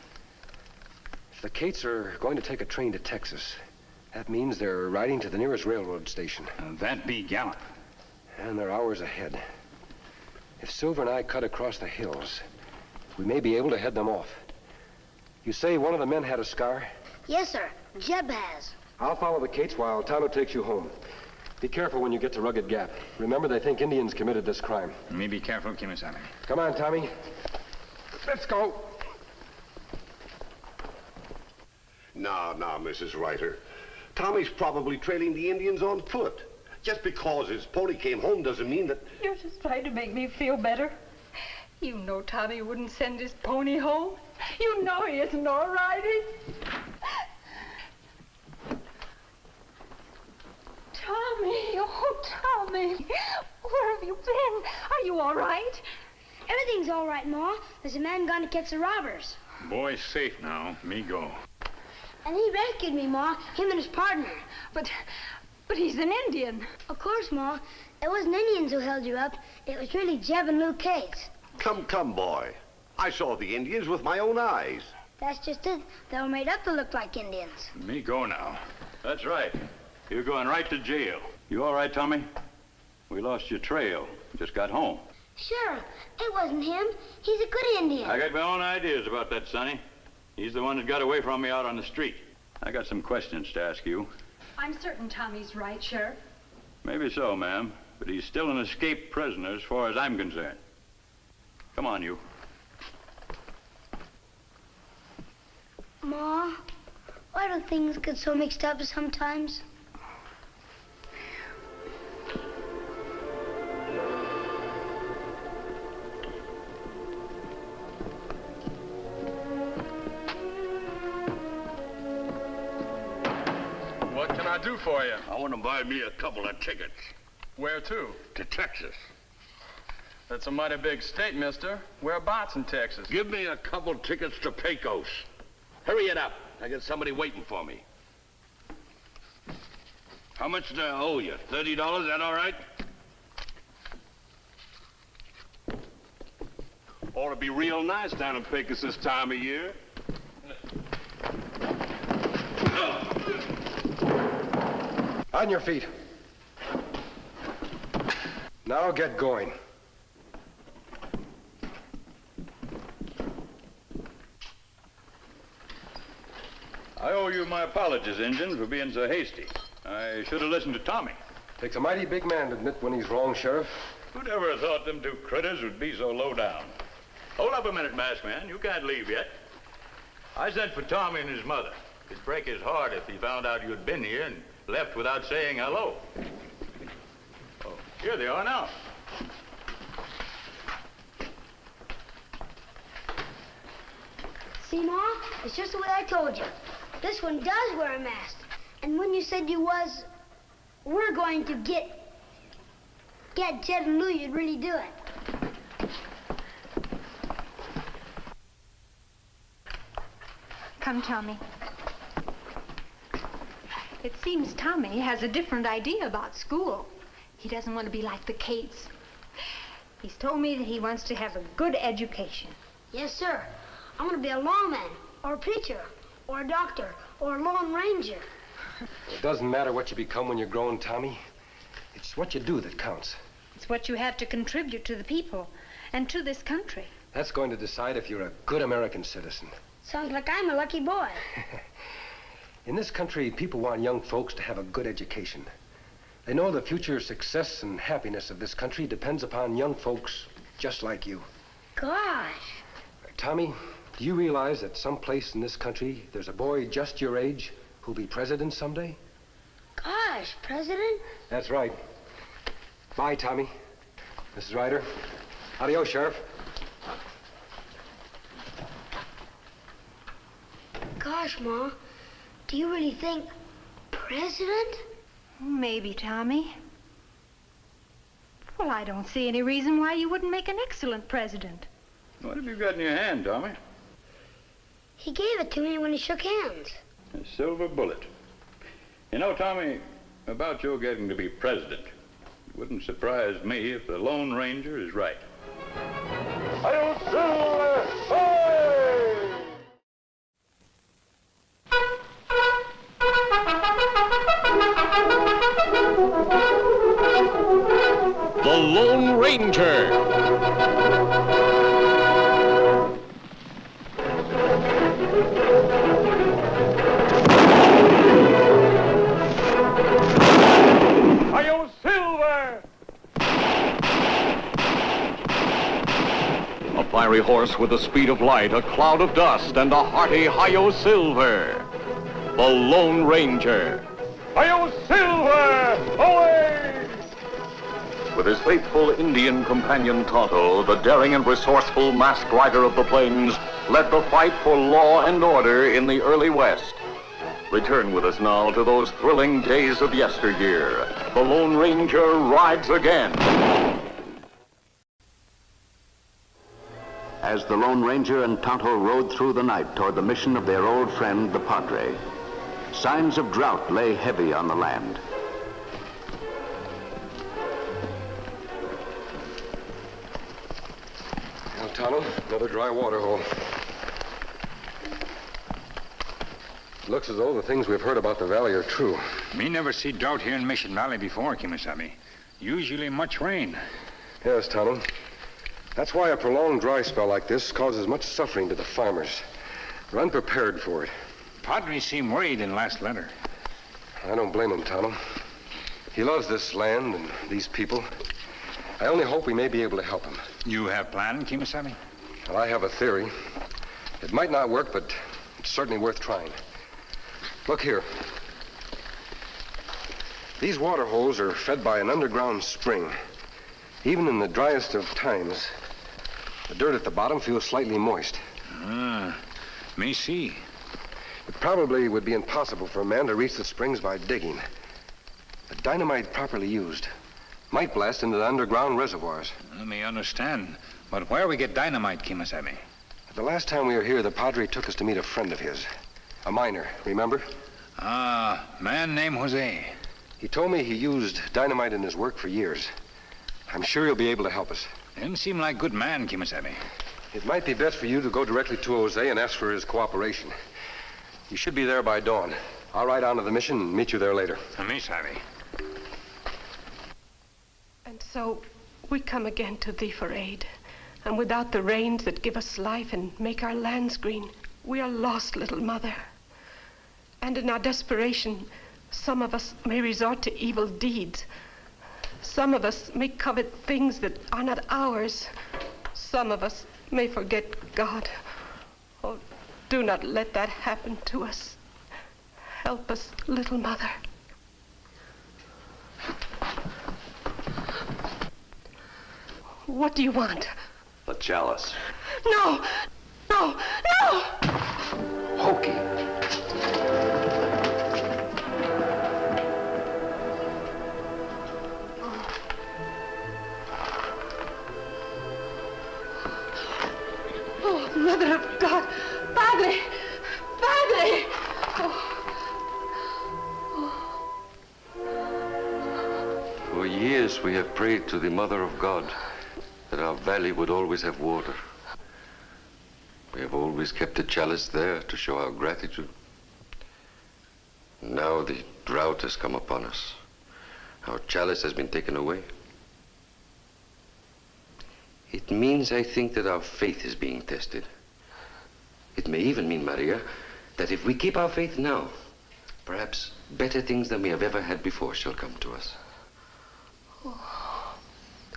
If the Cates are going to take a train to Texas, that means they're riding to the nearest railroad station. That be Gallup. And they're hours ahead. If Silver and I cut across the hills, we may be able to head them off. You say one of the men had a scar? Yes, sir. Jeb has. I'll follow the Cates while Tonto takes you home. Be careful when you get to Rugged Gap. Remember, they think Indians committed this crime. Me be careful, Kemo Sabe. Come on, Tommy. Let's go. Now, Mrs. Ryder. Tommy's probably trailing the Indians on foot. Just because his pony came home doesn't mean that... You're just trying to make me feel better. You know Tommy wouldn't send his pony home. You know he isn't all right. Tommy, oh, Tommy, where have you been? Are you all right? Everything's all right, Ma. There's a man gone to catch the robbers. Boy's safe now. Me go. And he rescued me, Ma. Him and his partner. But he's an Indian. Of course, Ma. It wasn't Indians who held you up. It was really Jeb and Lou Cates. Come, boy. I saw the Indians with my own eyes. That's just it. They were made up to look like Indians. Me go now. That's right. You're going right to jail. You all right, Tommy? We lost your trail. Just got home. Sure. It wasn't him. He's a good Indian. I got my own ideas about that, Sonny. He's the one that got away from me out on the street. I got some questions to ask you. I'm certain Tommy's right, Sheriff. Maybe so, ma'am. But he's still an escaped prisoner as far as I'm concerned. Come on, you. Ma, why do things get so mixed up sometimes? What can I do for you? I want to buy me a couple of tickets. Where to? To Texas. That's a mighty big state, mister. Whereabouts in Texas? Give me a couple tickets to Pecos. Hurry it up. I got somebody waiting for me. How much do I owe you? $30, that all right? Ought to be real nice down in Pecos this time of year. On your feet. Now get going. I owe you my apologies, Injun, for being so hasty. I should have listened to Tommy. Takes a mighty big man to admit when he's wrong, Sheriff. Who'd ever thought them two critters would be so low down? Hold up a minute, masked man. You can't leave yet. I sent for Tommy and his mother. It'd break his heart if he found out you'd been here and left without saying hello. Oh, here they are now. See, Ma? It's just the way I told you. This one does wear a mask. And when you said you was, we're going to get Jed and Lou, you'd really do it. Come, Tommy. It seems Tommy has a different idea about school. He doesn't want to be like the Cates. He's told me that he wants to have a good education. Yes, sir. I want to be a lawman, or a preacher, or a doctor, or a Lone Ranger. It doesn't matter what you become when you're grown, Tommy. It's what you do that counts. It's what you have to contribute to the people and to this country. That's going to decide if you're a good American citizen. Sounds like I'm a lucky boy. In this country, people want young folks to have a good education. They know the future success and happiness of this country depends upon young folks just like you. Gosh. Tommy, do you realize that someplace in this country there's a boy just your age who'll be president someday? Gosh, President? That's right. Bye, Tommy. Mrs. Ryder. Adios, Sheriff. Gosh, Ma, do you really think president? Maybe, Tommy. Well, I don't see any reason why you wouldn't make an excellent president. What have you got in your hand, Tommy? He gave it to me when he shook hands. A silver bullet. You know, Tommy, about your getting to be president, it wouldn't surprise me if the Lone Ranger is right. Hail Silver! Hey! The Lone Ranger. Hail Silver! A fiery horse with the speed of light, a cloud of dust, and a hearty Hi-Yo Silver. The Lone Ranger. Hail Silver! Away! With his faithful Indian companion Tonto, the daring and resourceful masked rider of the plains led the fight for law and order in the early West. Return with us now to those thrilling days of yesteryear. The Lone Ranger rides again. As the Lone Ranger and Tonto rode through the night toward the mission of their old friend, the Padre, signs of drought lay heavy on the land. Well, Tonto, another dry water hole. It looks as though the things we've heard about the valley are true. Me never see drought here in Mission Valley before, Kemo Sabe. Usually much rain. Yes, Tonto. That's why a prolonged dry spell like this causes much suffering to the farmers. They're unprepared for it. Padre seemed worried in last letter. I don't blame him, Tonto. He loves this land and these people. I only hope we may be able to help him. You have plan, Kemo Sabe? Well, I have a theory. It might not work, but it's certainly worth trying. Look here. These water holes are fed by an underground spring. Even in the driest of times, the dirt at the bottom feels slightly moist. Me see. It probably would be impossible for a man to reach the springs by digging. But dynamite properly used Might blast into the underground reservoirs. Let me understand. But where we get dynamite, Kemo Sabe? The last time we were here, the Padre took us to meet a friend of his. A miner, remember? Ah, man named Jose. He told me he used dynamite in his work for years. I'm sure he'll be able to help us. Him seem like good man, Kemo Sabe. It might be best for you to go directly to Jose and ask for his cooperation. You should be there by dawn. I'll ride on to the mission and meet you there later. Me Sabe. And so we come again to thee for aid. And without the rains that give us life and make our lands green, we are lost, little mother. And in our desperation, some of us may resort to evil deeds. Some of us may covet things that are not ours. Some of us may forget God. Oh, do not let that happen to us. Help us, little mother. What do you want? The chalice. No! No! No! Hokey. Oh, Mother of God! Padre! Padre! For years we have prayed to the Mother of God that our valley would always have water. We have always kept the chalice there to show our gratitude. Now the drought has come upon us. Our chalice has been taken away. It means, I think, that our faith is being tested. It may even mean, Maria, that if we keep our faith now, perhaps better things than we have ever had before shall come to us.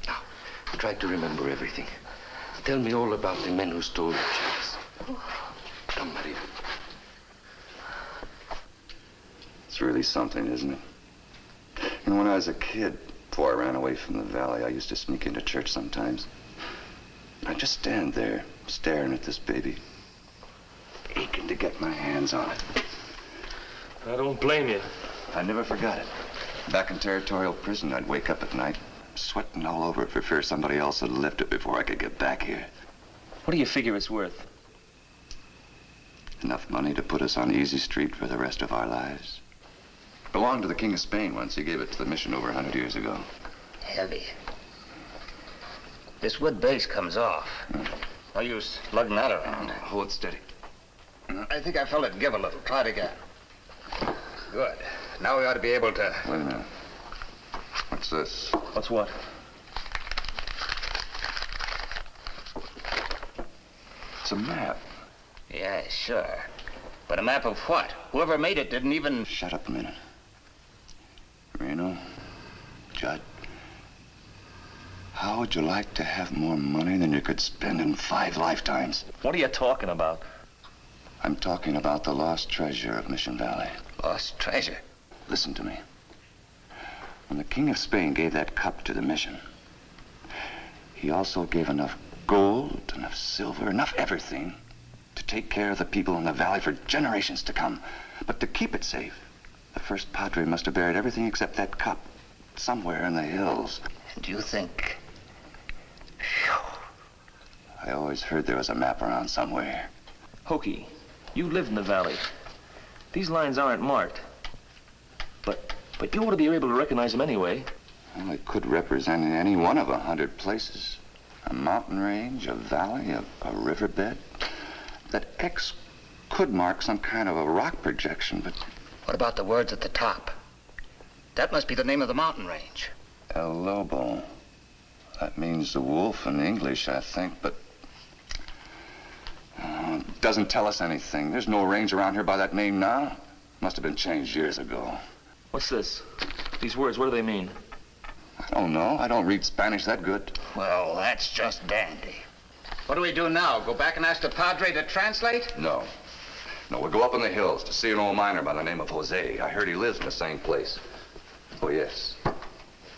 Now, try to remember everything. Tell me all about the men who stole the chalice. Come, Maria. It's really something, isn't it? You know, when I was a kid, before I ran away from the valley, I used to sneak into church sometimes. I'd just stand there, staring at this baby, aching to get my hands on it. I don't blame you. I never forgot it. Back in territorial prison, I'd wake up at night, sweating all over it for fear somebody else would lift it before I could get back here. What do you figure it's worth? Enough money to put us on easy street for the rest of our lives. Belonged to the King of Spain once. He gave it to the mission over 100 years ago. Heavy. This wood base comes off. No use lugging that around. Hold steady. I think I felt it give a little. Try it again. Good. Now we ought to be able to... Wait a minute. What's this? What's what? It's a map. Yeah, sure. But a map of what? Whoever made it didn't even... Shut up a minute. Reno, Judd, how would you like to have more money than you could spend in 5 lifetimes? What are you talking about? I'm talking about the lost treasure of Mission Valley. Lost treasure? Listen to me. When the King of Spain gave that cup to the mission, he also gave enough gold, enough silver, enough everything to take care of the people in the valley for generations to come. But to keep it safe, the first padre must have buried everything except that cup somewhere in the hills. Do you think... I always heard there was a map around somewhere. Hokey, you live in the valley. These lines aren't marked. But you ought to be able to recognize them anyway. Well, it could represent any one of 100 places. A mountain range, a valley, a riverbed. That X could mark some kind of a rock projection, but... What about the words at the top? That must be the name of the mountain range. El Lobo. That means the wolf in English, I think, but... it doesn't tell us anything. There's no range around here by that name now. Must have been changed years ago. What's this? These words, what do they mean? I don't know. I don't read Spanish that good. Well, that's just dandy. What do we do now? Go back and ask the padre to translate? No. No, we'll go up in the hills to see an old miner by the name of Jose. I heard he lives in the same place. Oh, yes.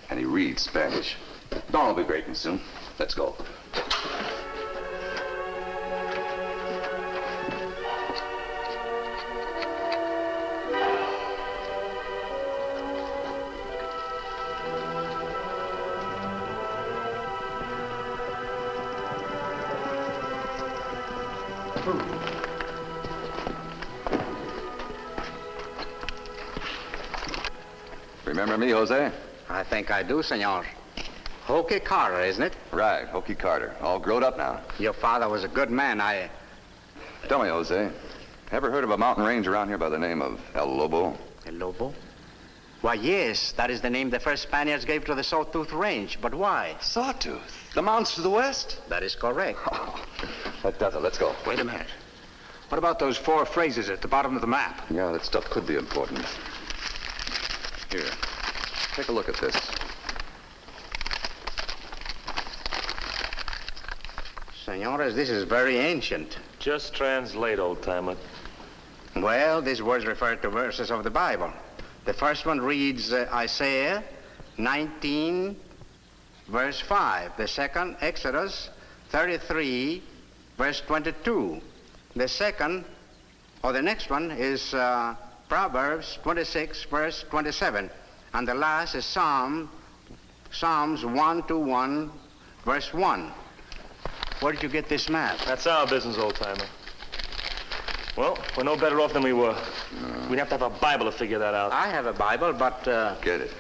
And he reads Spanish. Dawn will be breaking soon. Let's go. Remember me, Jose? I think I do, senor. Hokey Carter, isn't it? Right, Hokey Carter. All grown up now. Your father was a good man. Tell me, Jose, ever heard of a mountain range around here by the name of El Lobo? El Lobo? Why, yes. That is the name the first Spaniards gave to the Sawtooth Range. But why? Sawtooth? The mountains to the west? That is correct. That does it. Let's go. Wait a minute. What about those 4 phrases at the bottom of the map? Yeah, that stuff could be important. Here, take a look at this. Senores, this is very ancient. Just translate, old-timer. Well, these words refer to verses of the Bible. The first one reads Isaiah 19, verse 5. The second, Exodus 33, verse 22. The next one is Proverbs 26, verse 27. And the last is Psalms 121, verse 1. Where did you get this map? That's our business, old-timer. Well, we're no better off than we were. We'd have to have a Bible to figure that out. I have a Bible, but... Get it.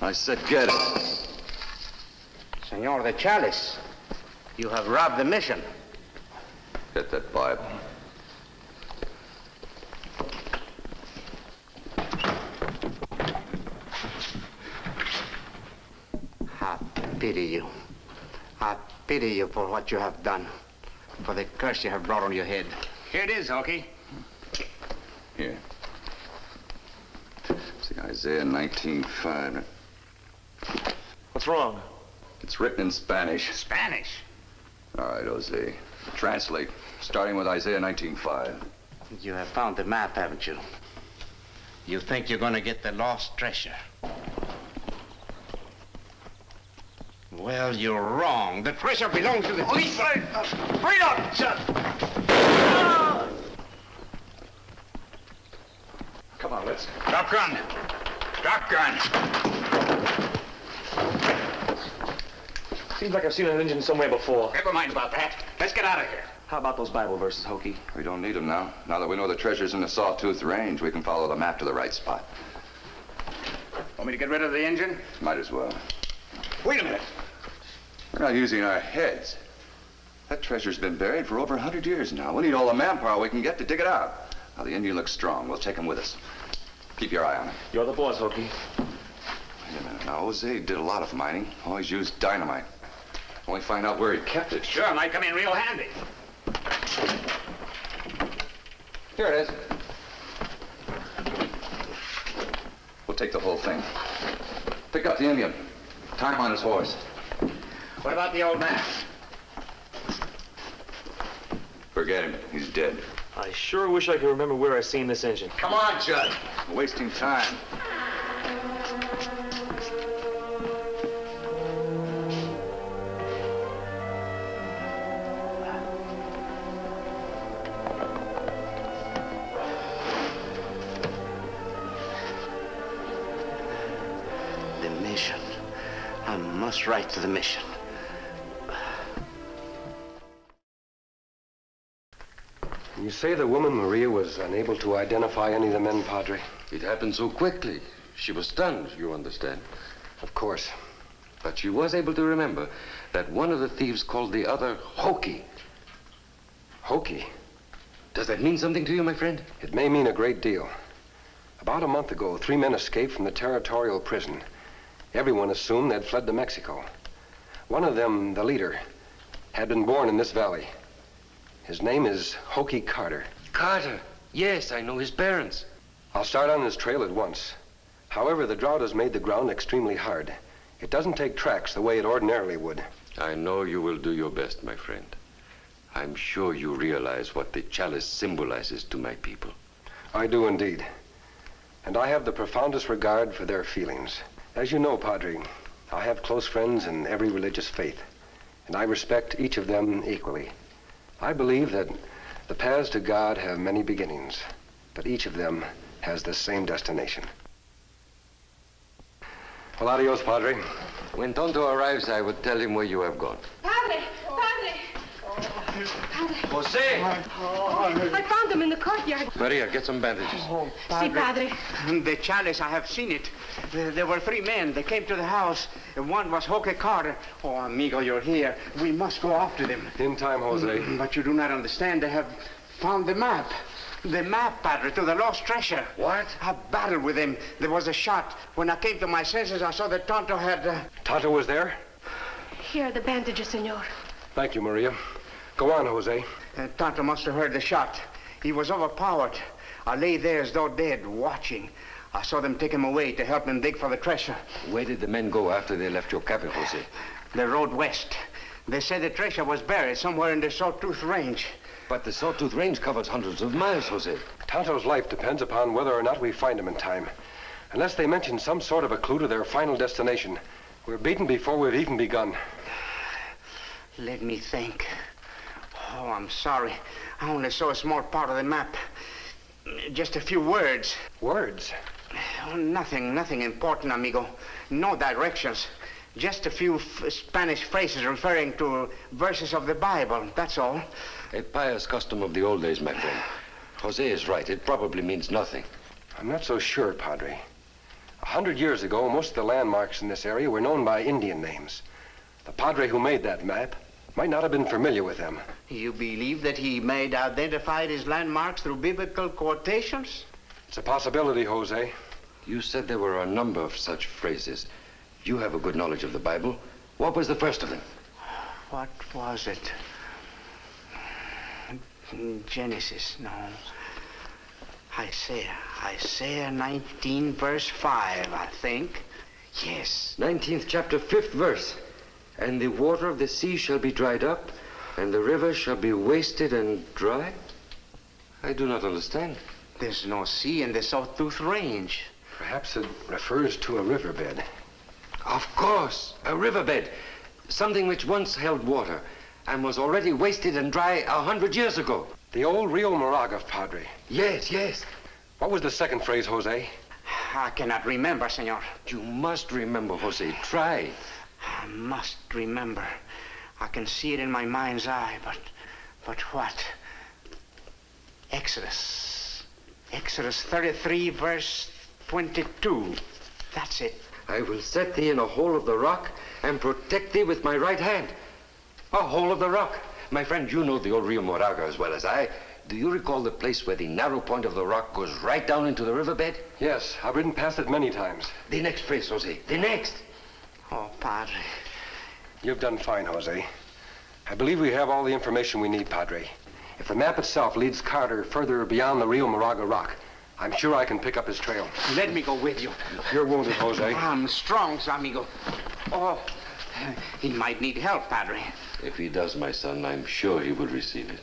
I said get it. Senor, the chalice. You have robbed the mission. Get that Bible. I pity you. I pity you for what you have done, for the curse you have brought on your head. Here it is, Hokey. Here. See, Isaiah 19:5. What's wrong? It's written in Spanish. Spanish? All right, Jose. Translate, starting with Isaiah 19:5. You have found the map, haven't you? You think you're going to get the lost treasure. Well, you're wrong. The treasure belongs to the police. Freedom! Come on, let's... Drop gun. Drop gun. Seems like I've seen an engine somewhere before. Never mind about that. Let's get out of here. How about those Bible verses, Hokey? We don't need them now. Now that we know the treasure's in the Sawtooth Range, we can follow the map to the right spot. Want me to get rid of the engine? Might as well. Wait a minute. We're not using our heads. That treasure's been buried for over 100 years now. We need all the manpower we can get to dig it out. Now, the Indian looks strong. We'll take him with us. Keep your eye on him. You're the boss, Hokey. Wait a minute. Now, Jose did a lot of mining. Always used dynamite. Only find out where he kept it. Sure, might come in real handy. Here it is. We'll take the whole thing. Pick up the Indian. Tie him on his horse. What about the old man? Forget him. He's dead. I sure wish I could remember where I seen this engine. Come on, Judd. We're wasting time. The mission. I must write to the mission. You say the woman, Maria, was unable to identify any of the men, Padre? It happened so quickly. She was stunned, you understand. Of course. But she was able to remember that one of the thieves called the other Hokey. Hokey? Does that mean something to you, my friend? It may mean a great deal. About a month ago, 3 men escaped from the territorial prison. Everyone assumed they'd fled to Mexico. One of them, the leader, had been born in this valley. His name is Hokey Carter. Carter? Yes, I know his parents. I'll start on his trail at once. However, the drought has made the ground extremely hard. It doesn't take tracks the way it ordinarily would. I know you will do your best, my friend. I'm sure you realize what the chalice symbolizes to my people. I do indeed. And I have the profoundest regard for their feelings. As you know, Padre, I have close friends in every religious faith, and I respect each of them equally. I believe that the paths to God have many beginnings, but each of them has the same destination. Well, adios, Padre. When Tonto arrives, I will tell him where you have gone. Padre! Padre! Jose! I found them in the courtyard. Maria, get some bandages. Si, Padre. The Chalice, I have seen it. There were 3 men. They came to the house. One was Joque Carter. Oh, amigo, you're here. We must go after them. In time, Jose. But you do not understand. They have found the map. The map, Padre, to the lost treasure. What? I battled with them. There was a shot. When I came to my senses, I saw that Tonto had... Tonto was there? Here are the bandages, senor. Thank you, Maria. Go on, Jose. Tonto must have heard the shot. He was overpowered. I lay there as though dead, watching. I saw them take him away to help him dig for the treasure. Where did the men go after they left your cabin, Jose? They rode west. They said the treasure was buried somewhere in the Sawtooth Range. But the Sawtooth Range covers hundreds of miles, Jose. Tonto's life depends upon whether or not we find him in time. Unless they mention some sort of a clue to their final destination, we're beaten before we've even begun. Let me think. Oh, I'm sorry. I only saw a small part of the map. Just a few words. Words? Oh, nothing important, amigo. No directions. Just a few Spanish phrases referring to verses of the Bible, that's all. A pious custom of the old days, my friend. Jose is right. It probably means nothing. I'm not so sure, Padre. 100 years ago, most of the landmarks in this area were known by Indian names. The Padre who made that map might not have been familiar with them. You believe that he may have identified his landmarks through biblical quotations? It's a possibility, Jose. You said there were a number of such phrases. You have a good knowledge of the Bible. What was the first of them? What was it? Genesis, no. Isaiah 19, verse 5, I think. Yes. 19th chapter, 5th verse. And the water of the sea shall be dried up, and the river shall be wasted and dry? I do not understand. There's no sea in the Sawtooth Range. Perhaps it refers to a riverbed. Of course, a riverbed. Something which once held water and was already wasted and dry 100 years ago. The old Rio Moraga, Padre. Yes, yes. What was the second phrase, Jose? I cannot remember, senor. You must remember, Jose. Try. I must remember. I can see it in my mind's eye, but what? Exodus 33, verse 22. That's it. I will set thee in a hole of the rock and protect thee with my right hand. A hole of the rock. My friend, you know the old Rio Moraga as well as I. Do you recall the place where the narrow point of the rock goes right down into the riverbed? Yes, I've ridden past it many times. The next phrase, Jose. The next. Oh, Padre. You've done fine, Jose. I believe we have all the information we need, Padre. If the map itself leads Carter further beyond the Rio Moraga rock, I'm sure I can pick up his trail. Let me go with you. You're wounded, Jose. I'm strong, amigo. Oh, he might need help, Padre. If he does, my son, I'm sure he will receive it.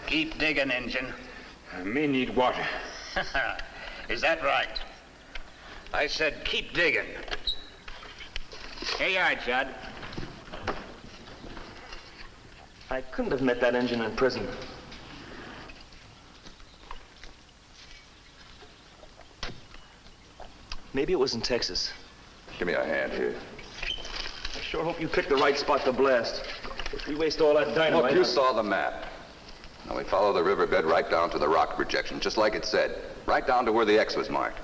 Keep digging, Injun. Me need water. Is that right? I said keep digging. Here you are, Judd. I couldn't have met that engine in prison. Maybe it was in Texas. Give me a hand here. I sure hope you picked the right spot to blast. If we waste all that dynamite... Look, you saw the map. Now we follow the riverbed right down to the rock projection, just like it said. Right down to where the X was marked.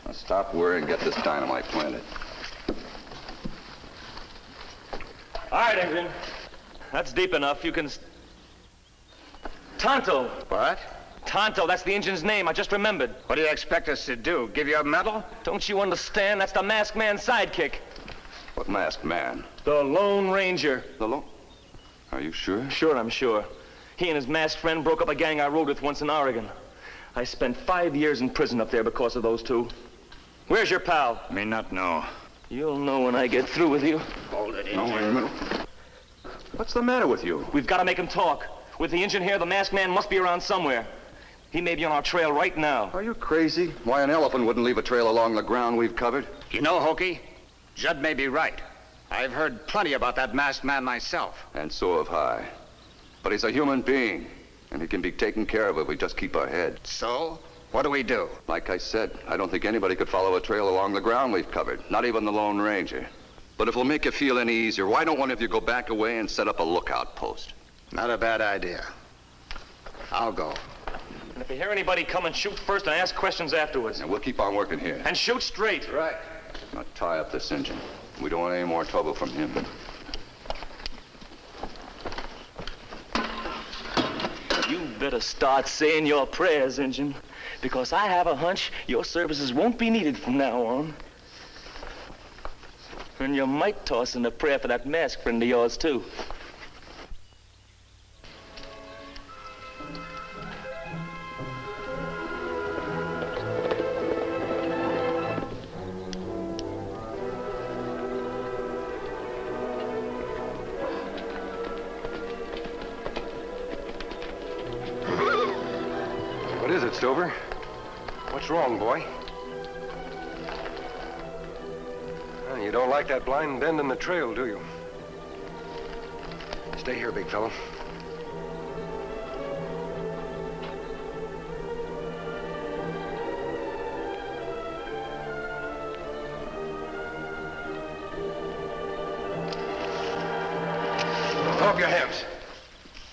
Now stop worrying and get this dynamite planted. All right, engine. That's deep enough. You can... Tonto. What? Tonto, that's the engine's name. I just remembered. What do you expect us to do? Give you a medal? Don't you understand? That's the masked man's sidekick. What masked man? The Lone Ranger. The Lone... Are you sure? Sure, I'm sure. He and his masked friend broke up a gang I rode with once in Oregon. I spent 5 years in prison up there because of those two. Where's your pal? Me not know. You'll know when I get through with you. Hold it, No, wait a minute. What's the matter with you? We've got to make him talk. With the engine here, the masked man must be around somewhere. He may be on our trail right now. Are you crazy? Why, an elephant wouldn't leave a trail along the ground we've covered. You know, Hokey, Judd may be right. I've heard plenty about that masked man myself. And so have I. But he's a human being. And it can be taken care of if we just keep our head. So, what do we do? Like I said, I don't think anybody could follow a trail along the ground we've covered. Not even the Lone Ranger. But if it'll make you feel any easier, why don't one of you go back away and set up a lookout post? Not a bad idea. I'll go. And if you hear anybody come and shoot first and ask questions afterwards. And we'll keep on working here. And shoot straight. Right. Now tie up this engine. We don't want any more trouble from him. You better start saying your prayers, Injun, because I have a hunch your services won't be needed from now on. And you might toss in a prayer for that masked friend of yours, too. What is it, Stover? What's wrong, boy? You don't like that blind bend in the trail, do you? Stay here, big fellow. Throw up your hands.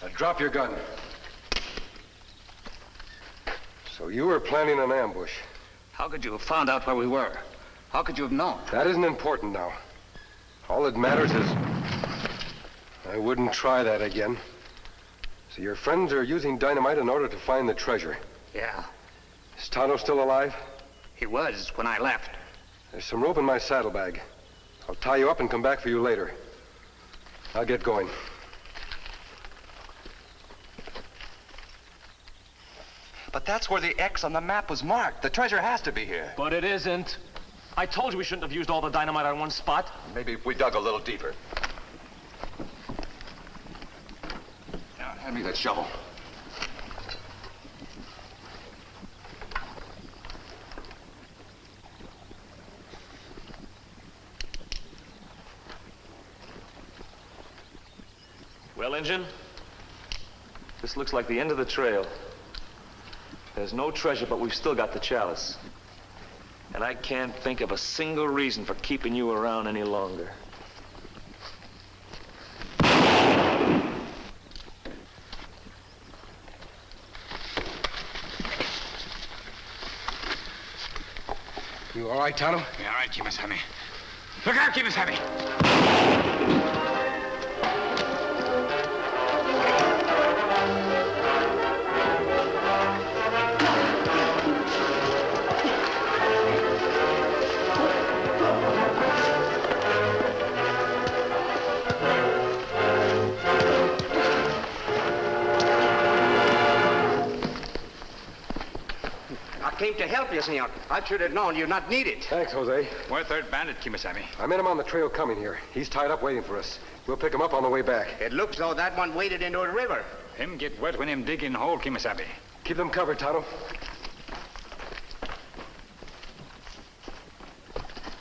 Now drop your gun. So you were planning an ambush. How could you have found out where we were? How could you have known? That isn't important now. All that matters is I wouldn't try that again. So your friends are using dynamite in order to find the treasure. Yeah. Is Tonto still alive? He was when I left. There's some rope in my saddlebag. I'll tie you up and come back for you later. I'll get going. But that's where the X on the map was marked. The treasure has to be here. But it isn't. I told you we shouldn't have used all the dynamite on one spot. Maybe if we dug a little deeper. Now, hand me that shovel. Well, Injun, this looks like the end of the trail. There's no treasure, but we've still got the chalice. And I can't think of a single reason for keeping you around any longer. You all right, Tonto? Yeah, all right, Kemo Sabe. Look out, Kemo Sabe! I came to help you, senor. I should have known you'd not need it. Thanks, Jose. We're third bandit, Kemo Sabe. I met him on the trail coming here. He's tied up waiting for us. We'll pick him up on the way back. It looks though that one waded into the river. Him get wet when him dig in hole, Kemo Sabe. Keep them covered, Tonto.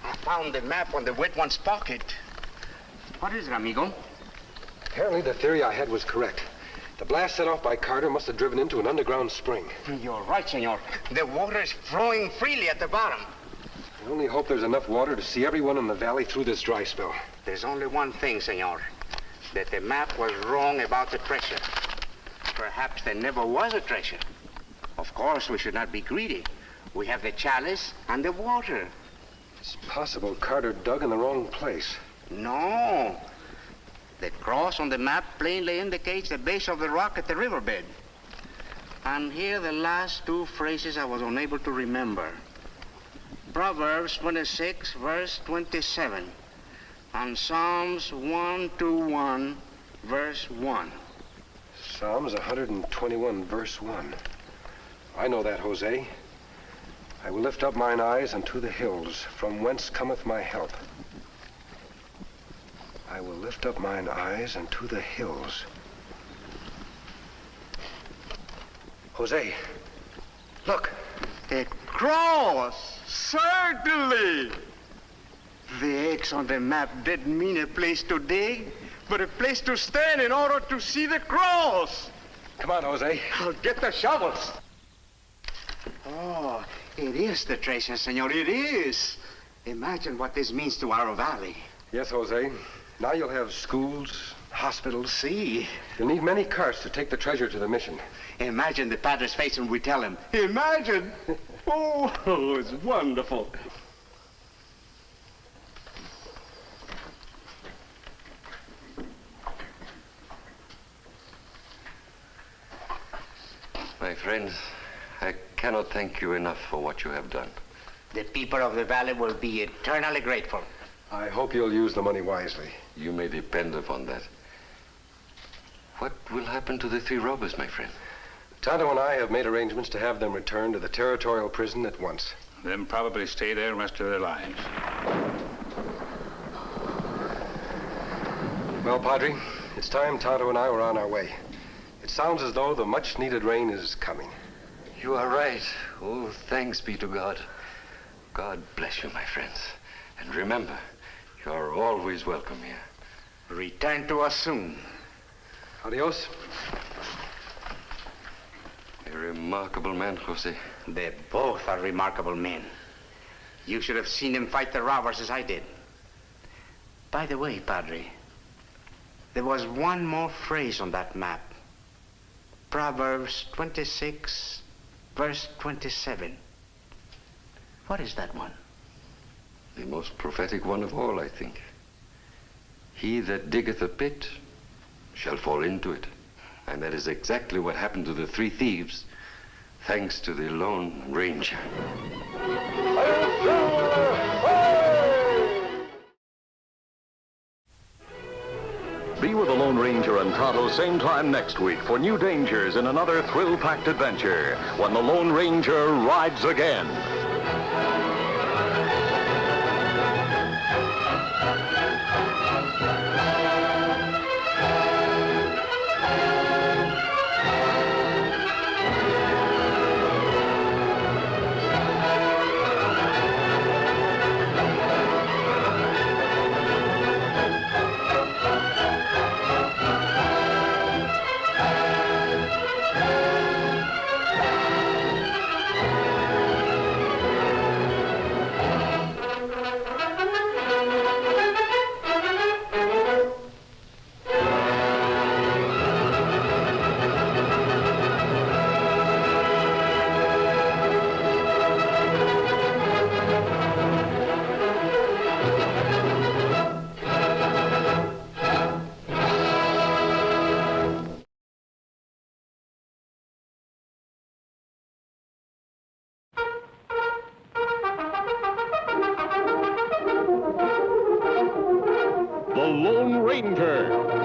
I found the map on the wet one's pocket. What is it, amigo? Apparently the theory I had was correct. The blast set off by Carter must have driven into an underground spring. You're right, senor. The water is flowing freely at the bottom. I only hope there's enough water to see everyone in the valley through this dry spell. There's only one thing, senor. That the map was wrong about the treasure. Perhaps there never was a treasure. Of course, we should not be greedy. We have the chalice and the water. It's possible Carter dug in the wrong place. No. The cross on the map plainly indicates the base of the rock at the riverbed. And here the last two phrases I was unable to remember. Proverbs 26, verse 27. And Psalms 121, verse 1. Psalms 121, verse 1. I know that, Jose. I will lift up mine eyes unto the hills, from whence cometh my help. I will lift up mine eyes unto the hills. Jose, look. The cross, certainly. The X on the map didn't mean a place to dig, but a place to stand in order to see the cross. Come on, Jose. I'll get the shovels. Oh, it is the treasure, senor. It is. Imagine what this means to our valley. Yes, Jose. Now you'll have schools, hospitals. See? You'll need many carts to take the treasure to the mission. Imagine the padre's face when we tell him. Imagine! Oh, it's wonderful. My friends, I cannot thank you enough for what you have done. The people of the valley will be eternally grateful. I hope you'll use the money wisely. You may depend upon that. What will happen to the 3 robbers, my friend? Tonto and I have made arrangements to have them returned to the territorial prison at once. Them probably stay there the rest of their lives. Well, Padre, it's time Tonto and I were on our way. It sounds as though the much-needed rain is coming. You are right. Oh, thanks be to God. God bless you, my friends. And remember, you are always welcome here. Return to us soon. Adios. A remarkable man, Jose. They both are remarkable men. You should have seen them fight the robbers as I did. By the way, Padre, there was one more phrase on that map. Proverbs 26, verse 27. What is that one? The most prophetic one of all, I think. He that diggeth a pit shall fall into it. And that is exactly what happened to the 3 thieves, thanks to the Lone Ranger. Be with the Lone Ranger and Tonto same time next week for new dangers in another thrill-packed adventure when the Lone Ranger rides again. The Lone Ranger.